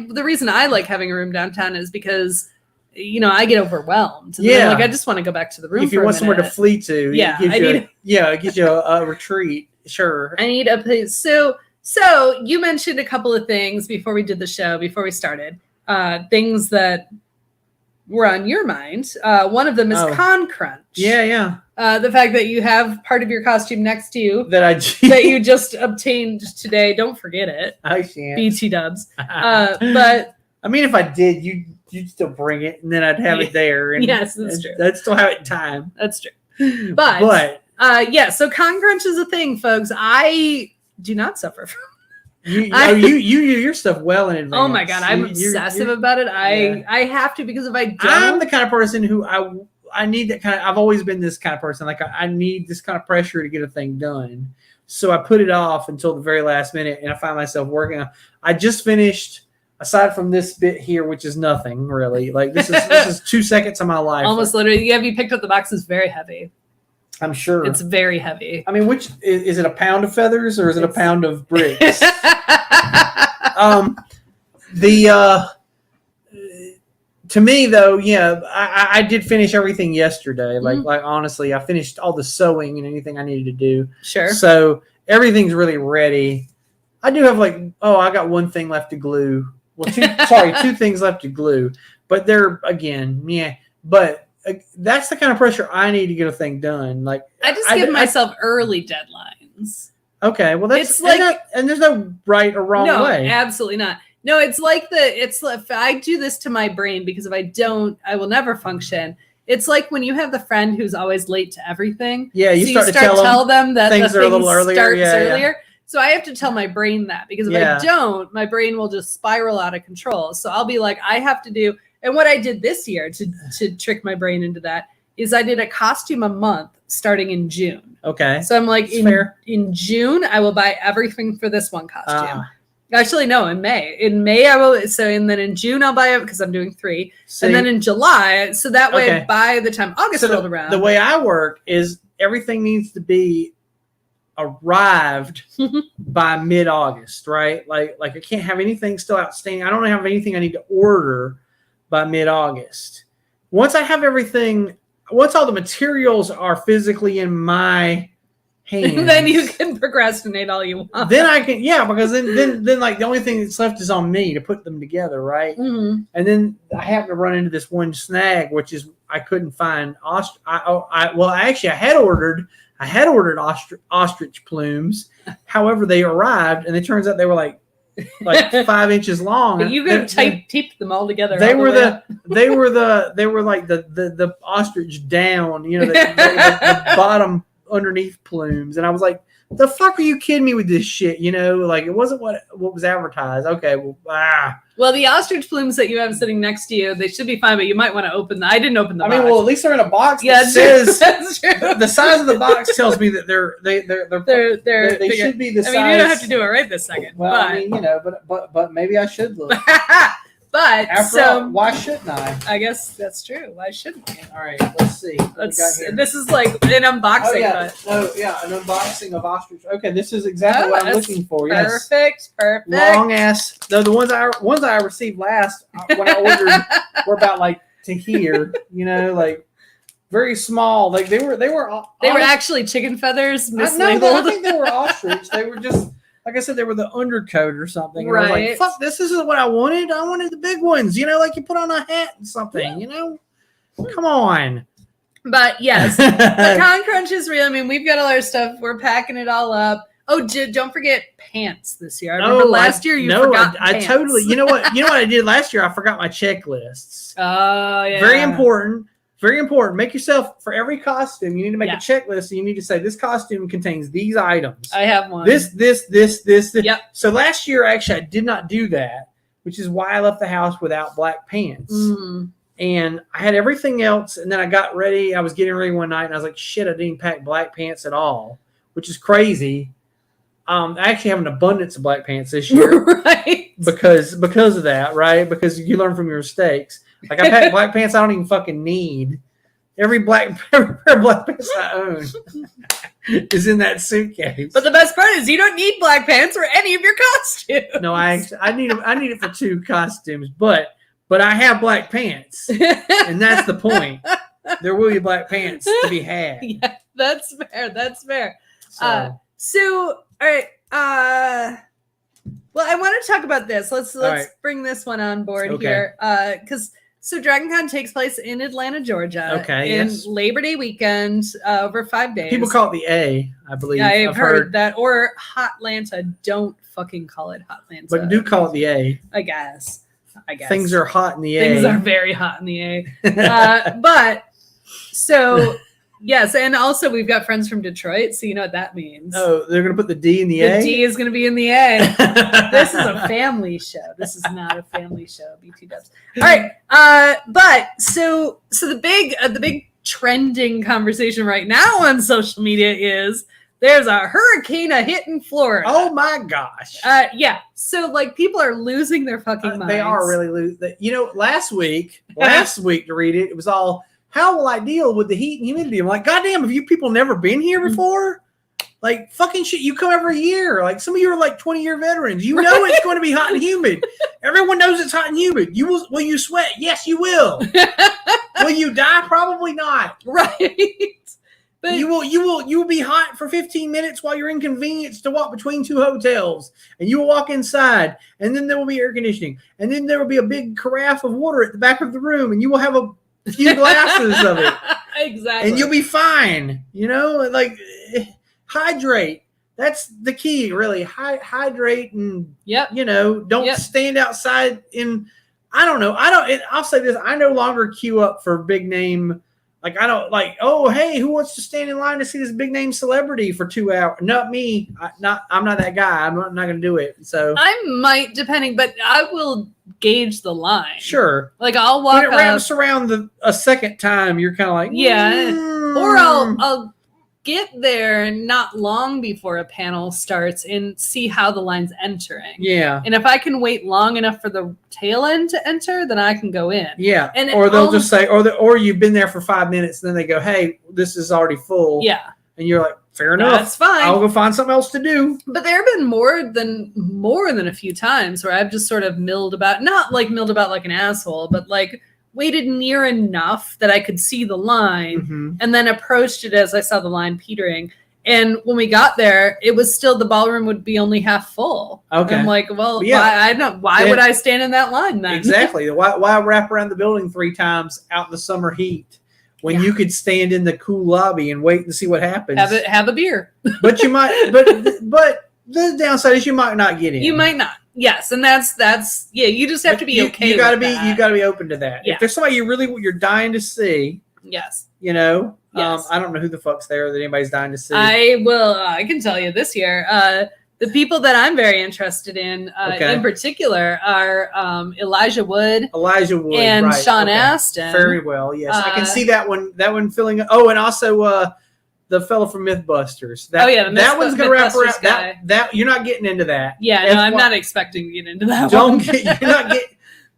the reason I like having a room downtown is because, I get overwhelmed. And then, I just want to go back to the room. If you want somewhere to flee to, it gives you a retreat. Sure. I need a place. So you mentioned a couple of things before we did the show, before we started, things that were on your mind. One of them is Con Crunch. Yeah. The fact that you have part of your costume next to you that you just obtained today. Don't forget it. I shan't. BT dubs. But I mean, if I did, you'd still bring it, and then I'd have it there. And, yes, that's true. I'd still have it in time. That's true. But so Con Crunch is a thing, folks. I do not suffer from. You do your stuff well in advance. Oh my god, I'm obsessive about it. I have to because if I don't, I'm the kind of person who I need that kind of. I've always been this kind of person. Like I need this kind of pressure to get a thing done. So I put it off until the very last minute, and I find myself working on. I just finished. Aside from this bit here, which is nothing really. Like this is 2 seconds of my life. Almost literally. Have you picked up the box? It's very heavy. I'm sure it's very heavy. I mean, which is it? A pound of feathers or is it a pound of bricks? To me though, I did finish everything yesterday. Like honestly, I finished all the sewing and anything I needed to do. Sure. So everything's really ready. I do have I got 1 thing left to glue. Well, 2 things left to glue, but they're but. That's the kind of pressure I need to get a thing done. Like I just give myself early deadlines. Okay, well that's and there's no right or wrong way. No, absolutely not. No, it's if I do this to my brain because if I don't, I will never function. It's like when you have the friend who's always late to everything. Yeah, you start to tell them that things are a little earlier. Starts earlier. So I have to tell my brain that because if I don't, my brain will just spiral out of control. So I'll be like, I have to do. And what I did this year to trick my brain into that is I did a costume a month starting in June. Okay. So I'm like, in June, I will buy everything for this one costume. Actually, no, in May. In May, I will. So, and then in June, I'll buy it because I'm doing 3. And then in July, so that way by the time August rolled around. The way I work is everything needs to be arrived by mid-August, right? Like I can't have anything still outstanding. I don't have anything I need to order by mid-August. Once I have everything once all the materials are physically in my hands, then you can procrastinate all you want. Then I can, yeah, because then like the only thing that's left is on me to put them together, right? Mm-hmm. And then I happen to run into this one snag, which is I couldn't find I had ordered ostrich plumes. However, they arrived, and it turns out they were like 5 inches long. But you could taped them all together. They were like the ostrich down, you know, the bottom underneath plumes, and I was like, the fuck are you kidding me with this shit? You know, like it wasn't what was advertised. Okay, well, the ostrich plumes that you have sitting next to you, they should be fine, but you might want to open them. I didn't open the box. I mean, well, at least they're in a box. Yeah, that says that's true. The size of the box tells me that they should be the size. I mean, you don't have to do it right this second. Well, but. I mean, you know, but maybe I should look. But after all, why shouldn't I? I guess that's true. Why shouldn't you? All right, let's see. This is like an unboxing. Oh, yeah. But... an unboxing of ostrich. Okay, this is exactly what I'm looking for. Perfect. Long ass. Though the ones I received last when I ordered were about like to here. You know, like very small. Like they were actually chicken feathers mislabeled. No, I think they were ostrich. They were just. Like I said, they were the undercoat or something. And I was like, fuck, this isn't what I wanted. I wanted the big ones, you know, like you put on a hat and something, you know? Come on. But yes, the Con Crunch is real. I mean, we've got all our stuff. We're packing it all up. Oh, don't forget pants this year. I remember last year you forgot pants. I totally, you know what I did last year? I forgot my checklists. Oh, yeah. Very important. Very important. Make yourself, for every costume, you need to make a checklist. And you need to say, this costume contains these items. I have one. This. Yep. So last year, actually, I did not do that, which is why I left the house without black pants. Mm-hmm. And I had everything else. And then I got ready. I was getting ready one night, and I was like, shit, I didn't pack black pants at all, which is crazy. I actually have an abundance of black pants this year. Right. Because of that, right? Because you learn from your mistakes. Like I pack black pants I don't even fucking need. Every pair of black pants I own is in that suitcase. But the best part is you don't need black pants for any of your costumes. No, I need it for 2 costumes, but I have black pants, and that's the point. There will be black pants to be had. Yeah, that's fair. That's fair. So all right. Well, I want to talk about this. Let's bring this one on board here, because. So DragonCon takes place in Atlanta, Georgia. Okay. In Labor Day weekend, over 5 days. People call it the A, I believe. Yeah, I've heard that. Or Hotlanta. Don't fucking call it Hotlanta. But do call it the A. I guess. Things are hot in the A. Things are very hot in the A. But so yes, and also we've got friends from Detroit, so you know what that means. Oh, they're gonna put the D in the A? The D is gonna be in the A. This is a family show. This is not a family show. BT dubs. All right. But so the big trending conversation right now on social media is there's a hurricane hitting Florida. Oh my gosh. Yeah. So like people are losing their fucking minds. They are really losing. You know, last week to read it, it was all, how will I deal with the heat and humidity? I'm like, goddamn, have you people never been here before? Like, fucking shit, you come every year. Like, some of you are like 20-year veterans. You know it's going to be hot and humid. Everyone knows it's hot and humid. Will you sweat? Yes, you will. Will you die? Probably not. Right. But you will be hot for 15 minutes while you're inconvenienced to walk between 2 hotels. And you will walk inside, and then there will be air conditioning. And then there will be a big carafe of water at the back of the room, and you will have a few glasses of it. Exactly. And you'll be fine. You know, like, hydrate. That's the key, really. Hydrate and, you know, don't stand outside in, I don't know. I'll say this. I no longer queue up for big name. Like, I don't like, oh, hey, who wants to stand in line to see this big name celebrity for 2 hours? Not me. I'm not that guy. I'm not going to do it. So I might, depending, but I will gauge the line. Sure. Like, I'll walk when it wraps around a second time, you're kind of like, or I'll get there not long before a panel starts and see how the line's entering. Yeah. And if I can wait long enough for the tail end to enter, then I can go in. Yeah. And or they'll just say, or you've been there for 5 minutes, and then they go, hey, this is already full. Yeah. And you're like, fair enough. That's fine. I'll go find something else to do. But there have been more than a few times where I've just sort of milled about like an asshole, but like waited near enough that I could see the line, Mm-hmm. and then approached it as I saw the line petering. And when we got there, it was still, the ballroom would be only half full. Okay. I'm like, well, Yeah. why would I stand in that line then? Exactly. Why wrap around the building 3 times out in the summer heat when you could stand in the cool lobby and wait and see what happens? Have a beer. But you might. But the downside is you might not get in. You might not. Yes, and that's you just have to be okay. You gotta with be that. you gotta be open to that. Yeah. If there's somebody you're dying to see, Yes. I don't know who the fuck's there that anybody's dying to see. I can tell you this year. The people that I'm very interested in particular are Elijah Wood and right. Sean Astin. Very well, yes. I can see that one filling. Oh, and also the fellow from MythBusters. That one's gonna wrap around. That you're not getting into that. Yeah, no, I'm not expecting to get into that.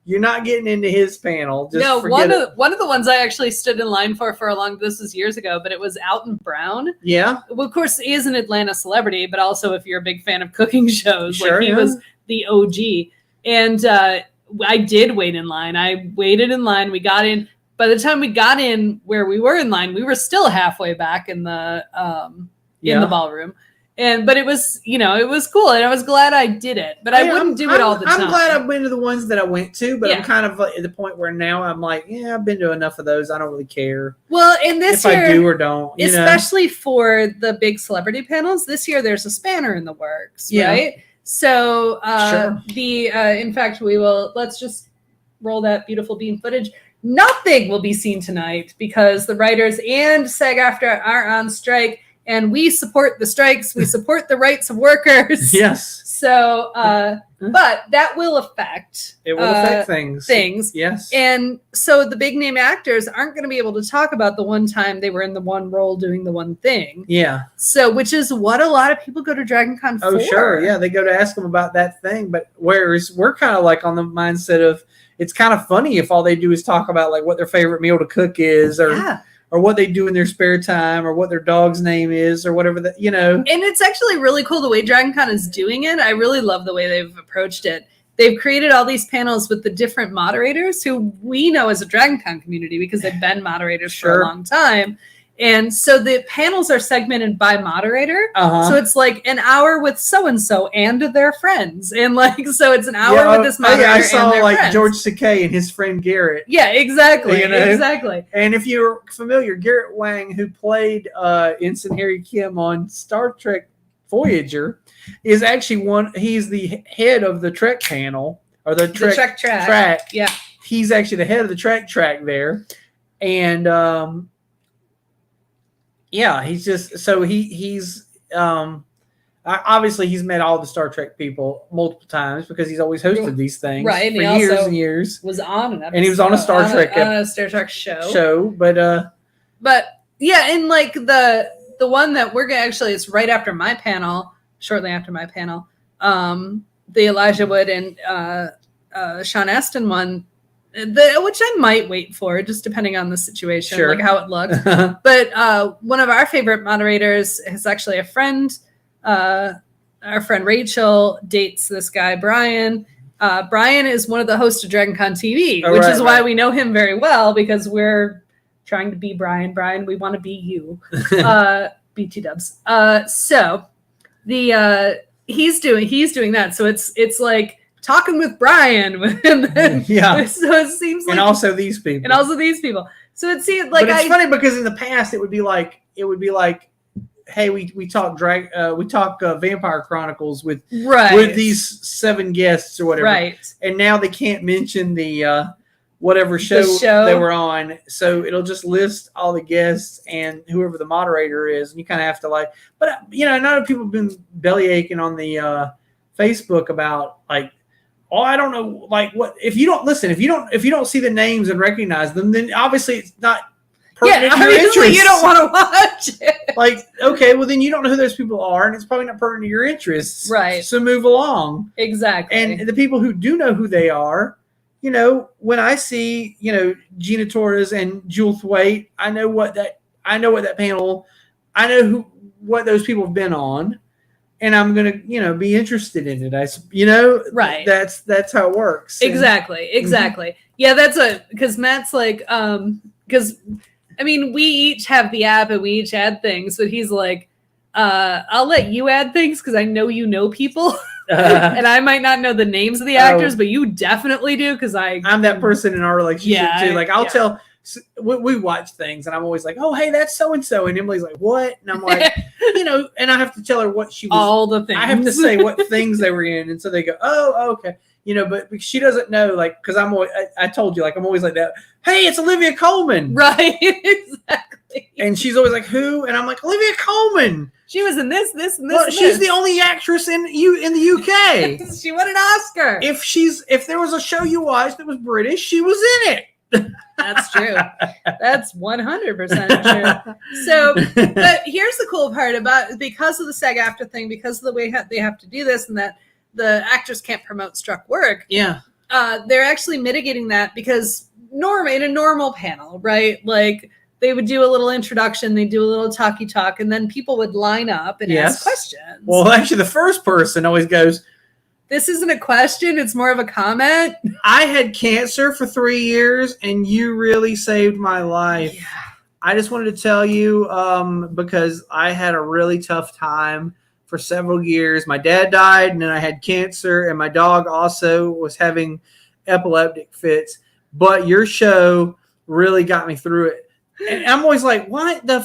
You're not getting into his panel. Just no, one of the ones I actually stood in line for a long. This was years ago, but it was Alton Brown. Yeah. Well, of course, he is an Atlanta celebrity, but also if you're a big fan of cooking shows, sure, he was the OG. And I did wait in line. I waited in line. We got in. By the time we got in where we were in line, we were still halfway back in the ballroom. But it was, it was cool, and I was glad I did it. But I wouldn't do it all the time. I'm glad I've been to the ones that I went to, but I'm kind of at the point where now I'm like, I've been to enough of those. I don't really care. Well, in this if year, I do or don't, especially for the big celebrity panels, this year there's a spanner in the works, right? So sure. In fact, let's just roll that beautiful bean footage. Nothing will be seen tonight because the writers and SAG-AFTRA are on strike. And we support the strikes. We support the rights of workers. Yes. So, but that will affect. It will affect things. Yes. And so the big name actors aren't going to be able to talk about the one time they were in the one role doing the one thing. Yeah. So, which is what a lot of people go to DragonCon for. Oh, sure. Yeah. They go to ask them about that thing. But whereas we're kind of like on the mindset of, it's kind of funny if all they do is talk about like what their favorite meal to cook is or what they do in their spare time or what their dog's name is or whatever that, And it's actually really cool the way DragonCon is doing it. I really love the way they've approached it. They've created all these panels with the different moderators who we know as a DragonCon community because they've been moderators for a long time. And so the panels are segmented by moderator. So it's like an hour with so-and-so and their friends. And so it's an hour with this moderator I saw and their friends. George Takei and his friend Garrett. Yeah, exactly. Exactly. And if you're familiar, Garrett Wang, who played Ensign Harry Kim on Star Trek Voyager, is actually he's the head of the Trek panel or the Trek track. Yeah. He's actually the head of the track there. And he's just he's obviously he's met all the Star Trek people multiple times because he's always hosted these things for years and years. Was on an episode, and he was on a Star Trek show. But yeah, and like the one that we're gonna it's right after my panel, shortly after my panel, the Elijah Wood and Sean Astin one. Which I might wait for, just depending on the situation, like how it looks. But one of our favorite moderators is actually a friend. Our friend Rachel dates this guy, Brian. Brian is one of the hosts of DragonCon TV, which is why we know him very well because we're trying to be Brian. Brian, we want to be you. BT dubs. So he's doing that. So it's like talking with Brian, So it seems like, and also these people. So it seems like, but it's funny because in the past it would be like, hey, we talk Vampire Chronicles with these 7 guests or whatever, and now they can't mention the whatever show they were on, so it'll just list all the guests and whoever the moderator is, and you kind of have to but I know people have been belly aching on the Facebook about I don't know, what if you don't see the names and recognize them, then obviously it's not pertinent to your interest. You don't want to watch it. Okay, well then you don't know who those people are, and it's probably not pertinent to your interests. Right. So move along. Exactly. And the people who do know who they are, when I see, Gina Torres and Jewel Thwaite, I know what that panel, I know what those people have been on. and I'm gonna, be interested in it. Right. That's how it works. Exactly. Yeah, because Matt's like, because I mean, we each have the app and we each add things, but he's like, I'll let you add things because I know you know people. And I might not know the names of the actors, but you definitely do because I'm that person in our relationship too. Like I'll tell, we watch things and I'm always like, oh, hey, that's so and so, and Emily's like, what? And I'm like, and I have to tell her what she was. All the things. I have to say what things they were in, and so they go, oh, okay, but she doesn't know, like, because I told you, like, I'm always like that. Hey, it's Olivia Colman, right? Exactly. And she's always like, who? And I'm like, Olivia Colman. She was in this, and this. Well, and she's this. the only actress in the UK. She won an Oscar. If there was a show you watched that was British, she was in it. That's true. That's 100% true. So, but here's the cool part about, because of the SAG-AFTRA thing, because of the way they have to do this, and that the actors can't promote struck work. Yeah. They're actually mitigating that because in a normal panel, right? Like, they would do a little introduction, they do a little talky talk, and then people would line up and ask questions. Well, actually, the first person always goes, this isn't a question, it's more of a comment. I had cancer for 3 years, and you really saved my life. Yeah. I just wanted to tell you because I had a really tough time for several years. My dad died, and then I had cancer, and my dog also was having epileptic fits. But your show really got me through it. And I'm always like, what the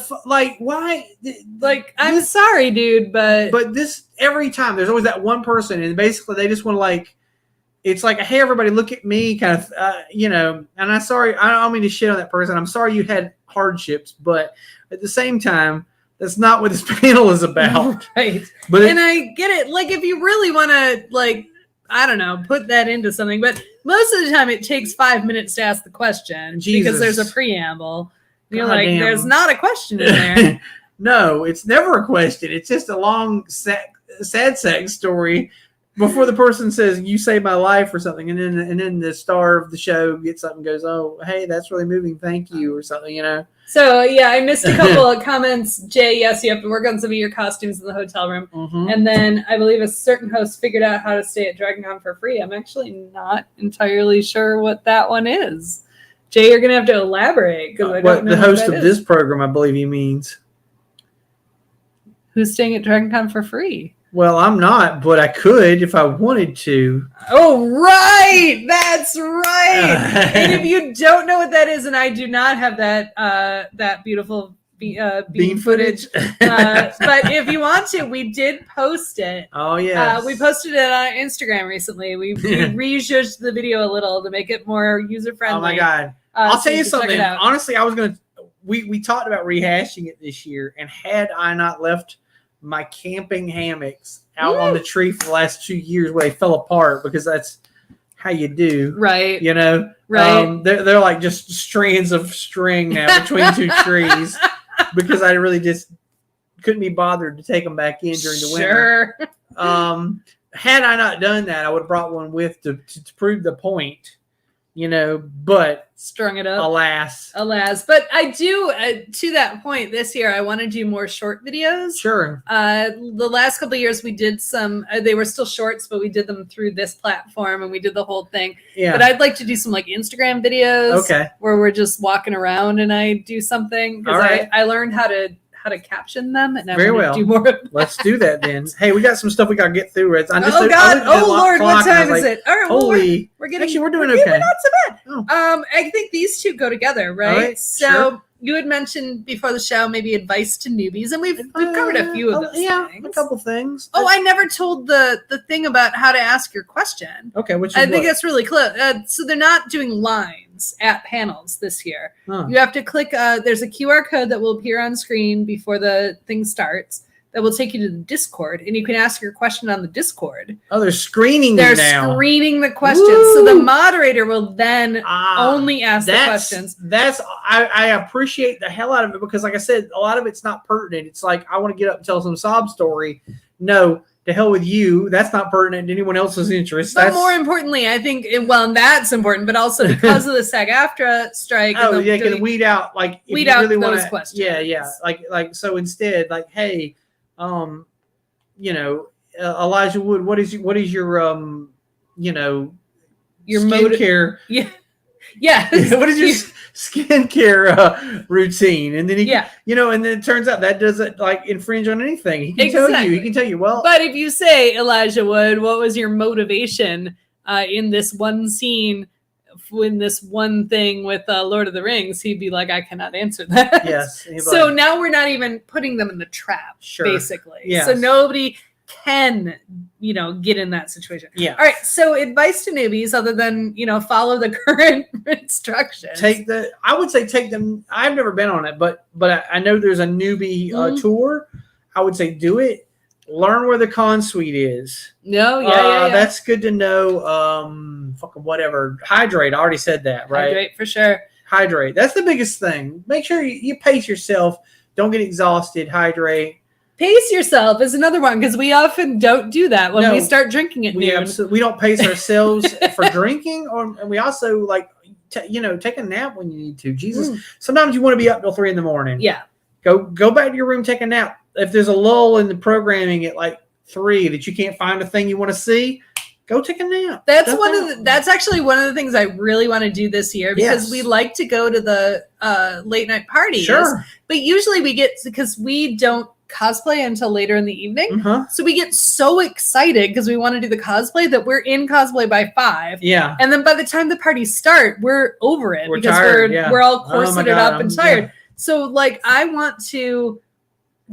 why? Like, I'm sorry, dude, but this, every time there's always that one person, and basically they just want to, like, it's like, hey, everybody, look at me, kind of, and I'm sorry, I don't mean to shit on that person. I'm sorry you had hardships, but at the same time, that's not what this panel is about. Right. But I get it. Like, if you really want to, like, I don't know, put that into something, but most of the time it takes 5 minutes to ask the question because there's a preamble. You're like, there's not a question in there. No, it's never a question. It's just a long, sad sex story before the person says, you saved my life or something. And then the star of the show gets up and goes, oh, hey, that's really moving. Thank you, or something, So, yeah, I missed a couple of comments. Jay, yes, you have to work on some of your costumes in the hotel room. Mm-hmm. And then I believe a certain host figured out how to stay at DragonCon for free. I'm actually not entirely sure what that one is. Jay, you're going to have to elaborate because I don't know. The host of this program, I believe he means. Who's staying at DragonCon for free? Well, I'm not, but I could if I wanted to. Oh, right. That's right. And if you don't know what that is, and I do not have that beautiful bean footage. But if you want to, we did post it. Oh, yeah. We posted it on Instagram recently. We rejudged the video a little to make it more user-friendly. Oh, my God. I'll tell you something. Honestly, we talked about rehashing it this year, and had I not left my camping hammocks out on the tree for the last 2 years where they fell apart, because that's how you do. Right. Right. They're like just strands of string now between two trees, because I really just couldn't be bothered to take them back in during the winter. Sure. Had I not done that, I would have brought one with to prove the point. But strung it up. Alas. But I do, to that point, this year I want to do more short videos. Sure. The last couple of years we did some, they were still shorts, but we did them through this platform and we did the whole thing. Yeah. But I'd like to do some like Instagram videos. Okay. Where we're just walking around and I do something. Because right. I learned how to caption them, and I want to do more of that. Let's do that then. Hey, we got some stuff we got to get through. Lord, what time is it? All right, holy, we're getting. Actually, we're doing okay. We're not so bad. Oh. I think these two go together, right? All right, so sure. You had mentioned before the show maybe advice to newbies, and we've covered a few of those. Yeah, things. A couple things. Oh, I never told the thing about how to ask your question. Okay, which is I think that's really clear. So they're not doing lines at panels this year. Huh. You have to click. There's a QR code that will appear on screen before the thing starts. That will take you to the Discord, and you can ask your question on the Discord. Oh, they're screening They're now. Screening the questions. Woo! So the moderator will then only ask the questions. I appreciate the hell out of it, because like I said, a lot of it's not pertinent. It's like, I want to get up and tell some sob story. No, to hell with you. That's not pertinent to anyone else's interest. But more importantly, I think, and that's important, but also because of the SAG-AFTRA strike. Oh, yeah, can weed out, like, weed out really those questions. Yeah. Like, so instead, like, hey, Elijah Wood, what is your Your motive. skincare? Yeah. Yeah. What is your skincare routine? And then Yeah. and then it turns out that doesn't like infringe on anything. He can tell you. He can tell you. Well, but if you say, Elijah Wood, what was your motivation in this one scene, in this one thing with Lord of the Rings? He'd be like, I cannot answer that. Yes. So now we're not even putting them in the trap, basically. Yes. So nobody can, get in that situation. Yeah. All right. So advice to newbies, other than, follow the current instructions. I would say take them. I've never been on it, but I know there's a newbie tour. I would say do it. Learn where the con suite is. No, that's good to know. Fucking whatever. Hydrate. I already said that, right? Hydrate for sure. Hydrate. That's the biggest thing. Make sure you pace yourself. Don't get exhausted. Hydrate. Pace yourself is another one, because we often don't do that when we start drinking at noon. We don't pace ourselves for drinking, and we also take a nap when you need to. Jesus, sometimes you want to be up till 3 a.m. Yeah. Go back to your room, take a nap. If there's a lull in the programming at like 3 that you can't find a thing you want to see, go take a nap. That's actually one of the things I really want to do this year, because we like to go to the late night parties. Sure. But usually because we don't cosplay until later in the evening. So we get so excited because we want to do the cosplay that we're in cosplay by 5. Yeah. And then by the time the parties start, we're over it, because tired, we're all corseted up and tired. Yeah. So I want to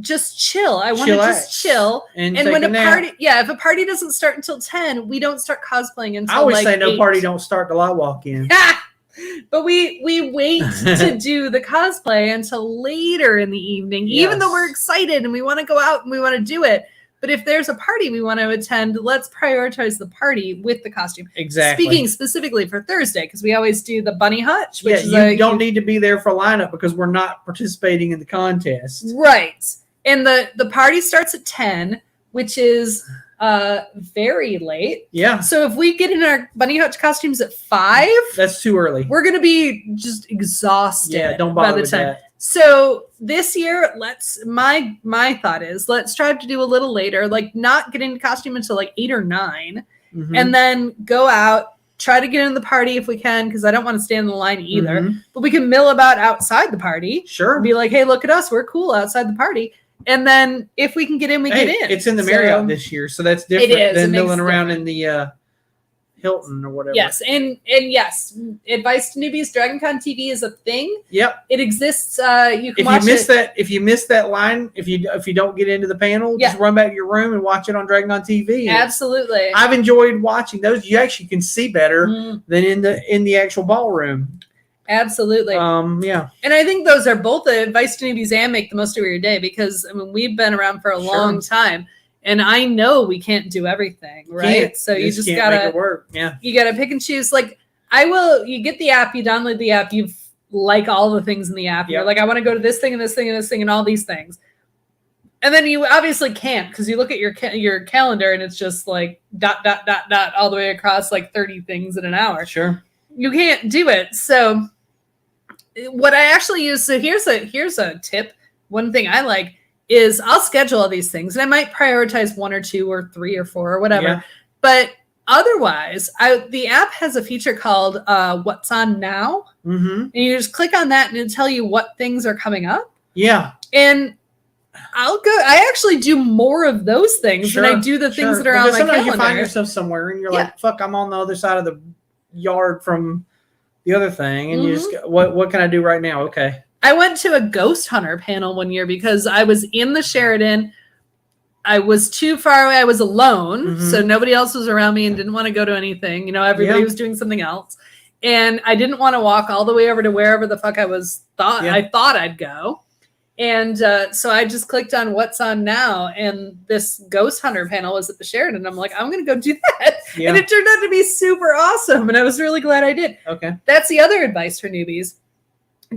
just chill. I want to just chill. And when a party, if a party doesn't start until 10, we don't start cosplaying until I always say no 8. party don't start till I walk in. But we wait to do the cosplay until later in the evening, even though we're excited and we want to go out and we want to do it. But if there's a party we want to attend, let's prioritize the party with the costume. Exactly. Speaking specifically for Thursday, because we always do the bunny hutch. Which you don't need to be there for lineup because we're not participating in the contest. Right. And the party starts at 10, which is very late. Yeah. So if we get in our bunny hutch costumes at 5, that's too early. We're gonna be just exhausted. Yeah, don't bother with that. So this year, my thought is let's try to do a little later, like not get into costume until like 8 or 9, and then go out, try to get in the party if we can, because I don't want to stand in the line either. But we can mill about outside the party. Sure. Be like, hey, look at us, we're cool outside the party. And then if we can get in, get in. It's in the Marriott this year, so that's different than milling around in the Hilton or whatever. Yes, and yes, advice to newbies: DragonCon TV is a thing. Yep, it exists. You can watch it. If you miss that line, if you don't get into the panel, just run back to your room and watch it on DragonCon TV. Absolutely, I've enjoyed watching those. You actually can see better than in the actual ballroom. Absolutely. Yeah. And I think those are both the advice to newbies and make the most of your day, because we've been around for a long time, and I know we can't do everything, right? So you just gotta make it work. Yeah. You gotta pick and choose. Like you get the app, you download the app, you like all the things in the app. You're like, I want to go to this thing and this thing and this thing and all these things. And then you obviously can't, because you look at your calendar and it's just like ... all the way across like 30 things in an hour. Sure. You can't do it. So what I actually use, so here's a tip. One thing I like is I'll schedule all these things, and I might prioritize 1 or 2 or 3 or 4 or whatever. Yeah. But otherwise, the app has a feature called What's On Now. And you just click on that and it'll tell you what things are coming up. Yeah. And I actually do more of those things than I do the things that are on my calendar. Sometimes you find yourself somewhere and you're like, fuck, I'm on the other side of the yard from the other thing, and you just what can I do right now? Okay. I went to a ghost hunter panel one year because I was in the Sheraton. I was too far away. I was alone, so nobody else was around me and didn't want to go to anything. Everybody was doing something else, and I didn't want to walk all the way over to wherever the fuck I thought I'd go. And so I just clicked on What's On Now, and this ghost hunter panel was at the Sheraton. I'm like, I'm going to go do that. Yeah. And it turned out to be super awesome, and I was really glad I did. Okay. That's the other advice for newbies.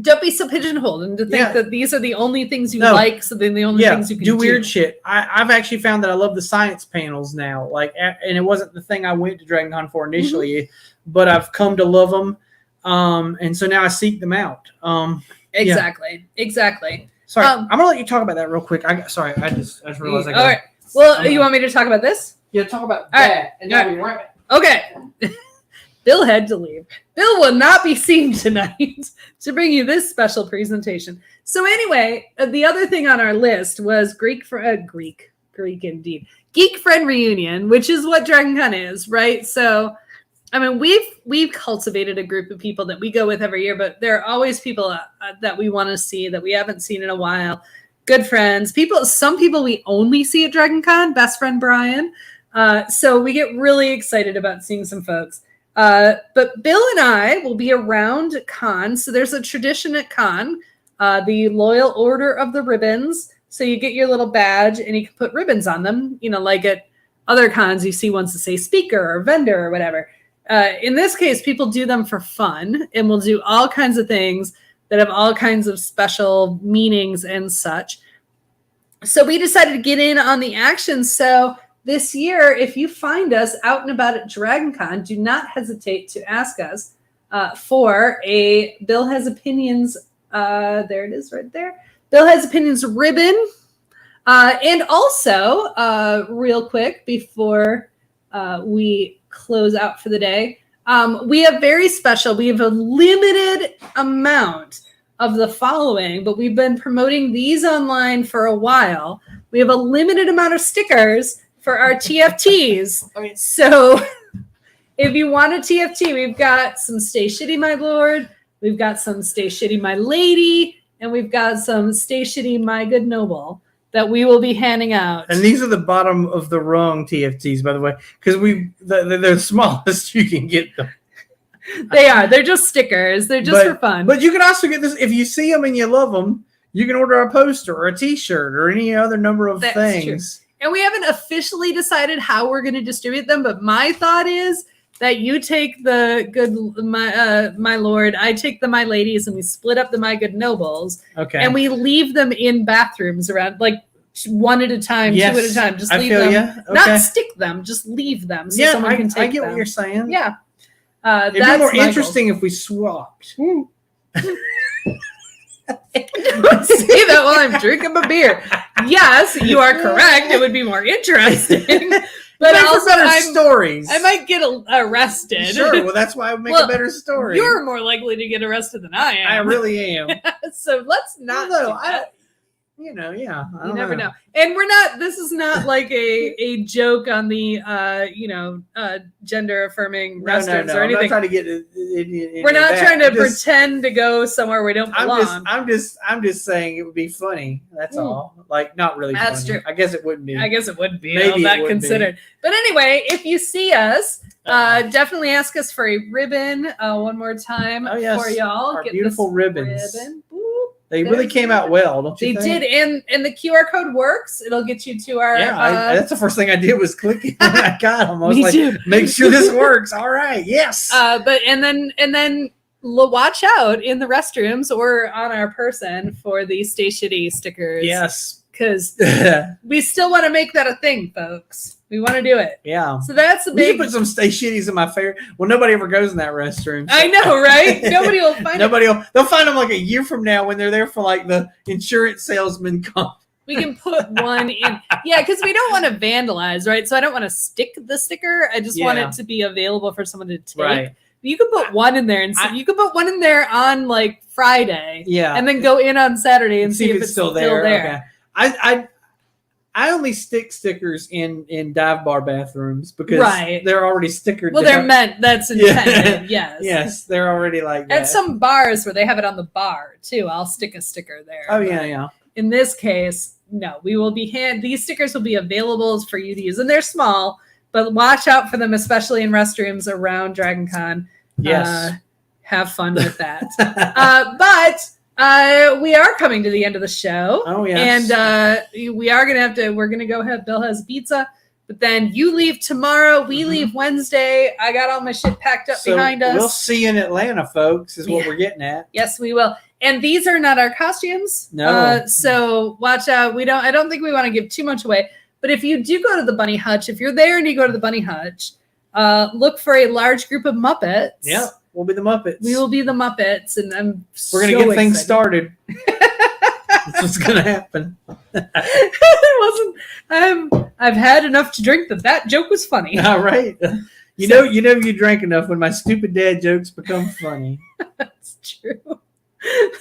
Don't be so pigeonholed and to think that these are the only things you like, so then the only things you can do. Weird shit. I've actually found that I love the science panels now. And it wasn't the thing I went to DragonCon for initially, but I've come to love them. And so now I seek them out. Exactly. Sorry, I'm gonna let you talk about that real quick. I just realized I got. All right. Well, you want me to talk about this? Yeah, talk about All that. right. And now we right back. Okay. Bill had to leave. Bill will not be seen tonight to bring you this special presentation. So anyway, the other thing on our list was Greek indeed. Geek Friend Reunion, which is what DragonCon is, right? So, I mean, we've cultivated a group of people that we go with every year, but there are always people that we want to see that we haven't seen in a while. Good friends, some people we only see at DragonCon, best friend Brian. So we get really excited about seeing some folks. But Bill and I will be around con. So there's a tradition at con, the Loyal Order of the Ribbons. So you get your little badge and you can put ribbons on them, like at other cons you see ones that say speaker or vendor or whatever. In this case, people do them for fun, and we'll do all kinds of things that have all kinds of special meanings and such. So we decided to get in on the action. So this year, if you find us out and about at DragonCon, do not hesitate to ask us for a Bill Has Opinions. There it is right there. Bill Has Opinions ribbon. And also, real quick, before we close out for the day, we have a limited amount of the following, but we've been promoting these online for a while. We have a limited amount of stickers for our TFTs. Okay. So if you want a TFT, we've got some Stay Shitty, My Lord. We've got some Stay Shitty, My Lady. And we've got some Stay Shitty, My Good Noble that we will be handing out. And these are the bottom of the rung TFTs, by the way, because they're the smallest you can get them. They are. They're just stickers. They're just for fun. But you can also get this if you see them and you love them. You can order a poster or a T-shirt or any other number of things. True. And we haven't officially decided how we're going to distribute them. But my thought is that you take the good my lord, I take the my ladies, and we split up the my good nobles. Okay. And we leave them in bathrooms around, like one at a time, yes, 2 at a time. Just leave them. Okay. Not stick them, just leave them so someone can take I get them. What you're saying. Yeah. It'd be more interesting if we swapped. Don't say that while I'm drinking my beer. Yes, you are correct. It would be more interesting. But also, better stories. I might get arrested. Sure. Well, that's why I would make a better story. You're more likely to get arrested than I am. I really am. So let's not. Although, do that. Yeah. You never know. And we're not. This is not like a joke on the gender affirming restrooms or anything. I'm not trying to get. We're not trying to pretend to go somewhere we don't belong. I'm just saying it would be funny. That's all. Like not really. That's funny. true. I guess it wouldn't be. I guess it would be. Maybe that considered. But anyway, if you see us, definitely ask us for a ribbon one more time for y'all. Our beautiful ribbons. Ribbon. They really came out well, don't you think? They did, and the QR code works. It'll get you to our. Yeah, that's the first thing I did was click it when I got them. I was like, too. Make sure this works. All right, yes. But and then watch out in the restrooms or on our person for the Stay Shitty stickers. Yes, because we still want to make that a thing, folks. We want to do it. Yeah. So that's a We big. should put some Stay Shitties in my favorite. Well, nobody ever goes in that restroom. So. I know, right? Nobody will find. They'll find them like a year from now when they're there for like the insurance salesman come. We can put one in. Yeah, because we don't want to vandalize, right? So I don't want to stick the sticker. I just want it to be available for someone to take. Right. You could put one in there, and you could put one in there on like Friday. Yeah. And then go in on Saturday and see if it's still there. Okay. I only stick stickers in dive bar bathrooms because they're already stickered. Well, they're meant. That's intended. Yes. Yes, they're already like that. At some bars where they have it on the bar too, I'll stick a sticker there. Oh yeah. In this case, no. We will be these stickers will be available for you to use, and they're small, but watch out for them, especially in restrooms around DragonCon. Yes. Have fun with that. But. We are coming to the end of the show. Oh, yes. And we're going to go have Bill Has Pizza. But then you leave tomorrow. We leave Wednesday. I got all my shit packed up behind us. We'll see you in Atlanta, folks, is what we're getting at. Yes, we will. And these are not our costumes. No. So watch out. I don't think we want to give too much away. But if you do go to the Bunny Hutch, if you're there and you go to the Bunny Hutch, look for a large group of Muppets. Yeah. We'll be the Muppets. We will be the Muppets, and we're going to get things started. That's what's gonna happen. It wasn't. I've had enough to drink that joke was funny. All right. You know you drank enough when my stupid dad jokes become funny. That's true.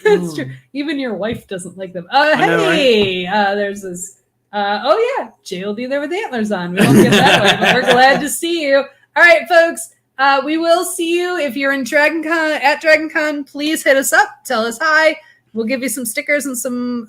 That's true. Even your wife doesn't like them. Hey, there's this. Oh yeah, Jay will be there with antlers on. We won't get that way, but we're glad to see you. All right, folks. We will see you if you're in at DragonCon. Please hit us up. Tell us hi. We'll give you some stickers and some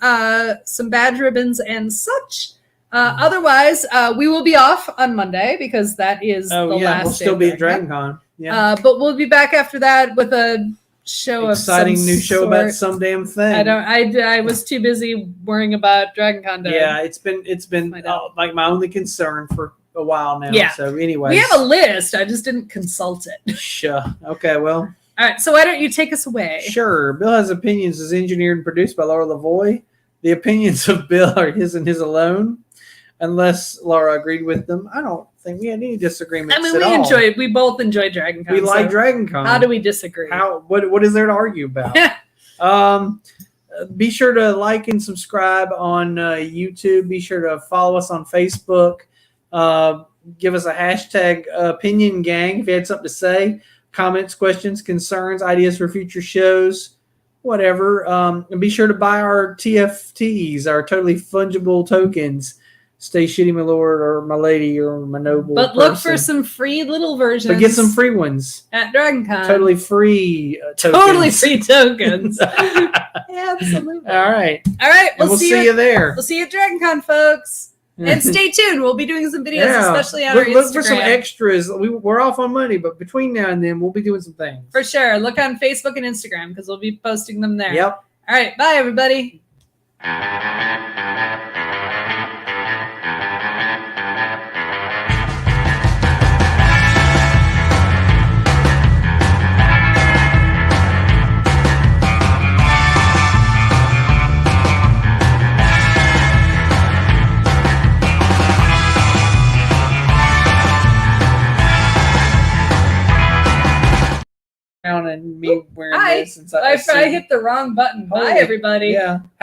badge ribbons and such. Otherwise, we will be off on Monday because that is the last. We'll still be at DragonCon. Yeah, but we'll be back after that with a show exciting of some new show sort. about some damn thing. I was too busy worrying about DragonCon. Yeah, it's been like my only concern for a while now. Yeah. So anyway, we have a list. I just didn't consult it. Sure. Okay. Well. All right. So why don't you take us away? Sure. Bill Has Opinions is engineered and produced by Laura Lavoie. The opinions of Bill are his and his alone, unless Laura agreed with them. I don't think we had any disagreements. I mean, we both enjoyed DragonCon. We like DragonCon. How do we disagree? What is there to argue about? Be sure to like and subscribe on YouTube. Be sure to follow us on Facebook. Give us a hashtag opinion gang if you had something to say. Comments, questions, concerns, ideas for future shows, whatever. And be sure to buy our TFTs, our totally fungible tokens. Stay shitty, my lord, or my lady, or my noble. But look for some free little versions. But get some free ones at DragonCon. Totally free tokens. Totally free tokens. Absolutely. All right. We'll see you there. We'll see you at DragonCon, folks. And stay tuned. We'll be doing some videos, especially on our Instagram. Look for some extras. We're off on money, but between now and then, we'll be doing some things. For sure. Look on Facebook and Instagram because we'll be posting them there. Yep. All right. Bye, everybody. And me wearing this. I hit the wrong button. Bye, everybody. Yeah.